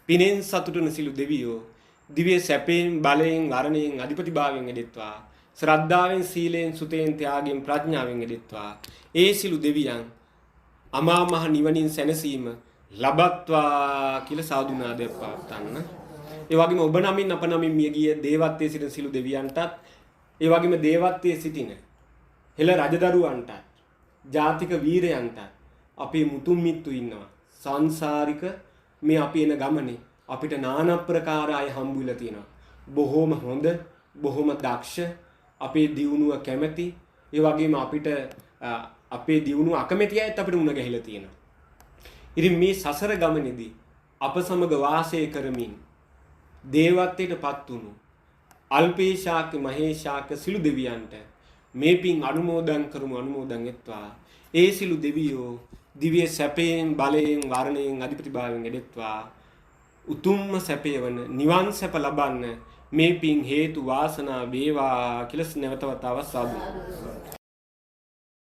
පිනෙන් සතුටුන සිළු දෙවියෝ දිව්‍ය සැපයෙන් බලයෙන් වරණයෙන් අධිපතිභාවයෙන් එදෙත්වා. ශ්‍රද්ධාවෙන් සීලයෙන් සුතයෙන් ත්‍යාගයෙන් ප්‍රඥාවෙන් එදෙත්වා. ඒ සිළු දෙවියන් අමා මහ නිවනින් සැනසීම ලබත්වා කියලා සාදුනාදයක් පවත්වන්න. ඒ වගේම ඔබ නමින් අප නමින් මිය ගිය දේවත්වයේ සිටින සිළු දෙවියන්ටත් ඒ වගේම දේවත්වයේ සිටින හෙළ රජදරුවන්ටත් ජාතික වීරයන්ටත් අපේ මුතුන් මිත්තු ඉන්නවා. සංසාරික මේ අපි එන ගමනේ අපිට নানা ප්‍රකාර අය හම්බුලා තියෙනවා. බොහොම හොඳ, බොහොම දක්ෂ, අපේ දියුණුව කැමැති, ඒ වගේම අපිට අපේ දියුණුව අකමැති අයත් අපිට මුණ ගැහිලා තියෙනවා. ඉතින් මේ සසර ගමනේදී අප සමග වාසය කරමින් දේවත්වයටපත් වුණු අල්පේශාක මහේශාක සිළු දෙවියන්ට මේ පින් අනුමෝදන් කරමු අනුමෝදන් වෙත්වා. ඒ සිළු දෙවියෝ දිව්‍ය සැපයෙන් බලයෙන් වරණයෙන් අධිපතිභාවයෙන් එදෙත්වා. උතුම්ම සැපය වන නිවන් සැප ලබන්න මේ පින් හේතු වාසනා වේවා කියලා නැවත වතාවක් සාදු.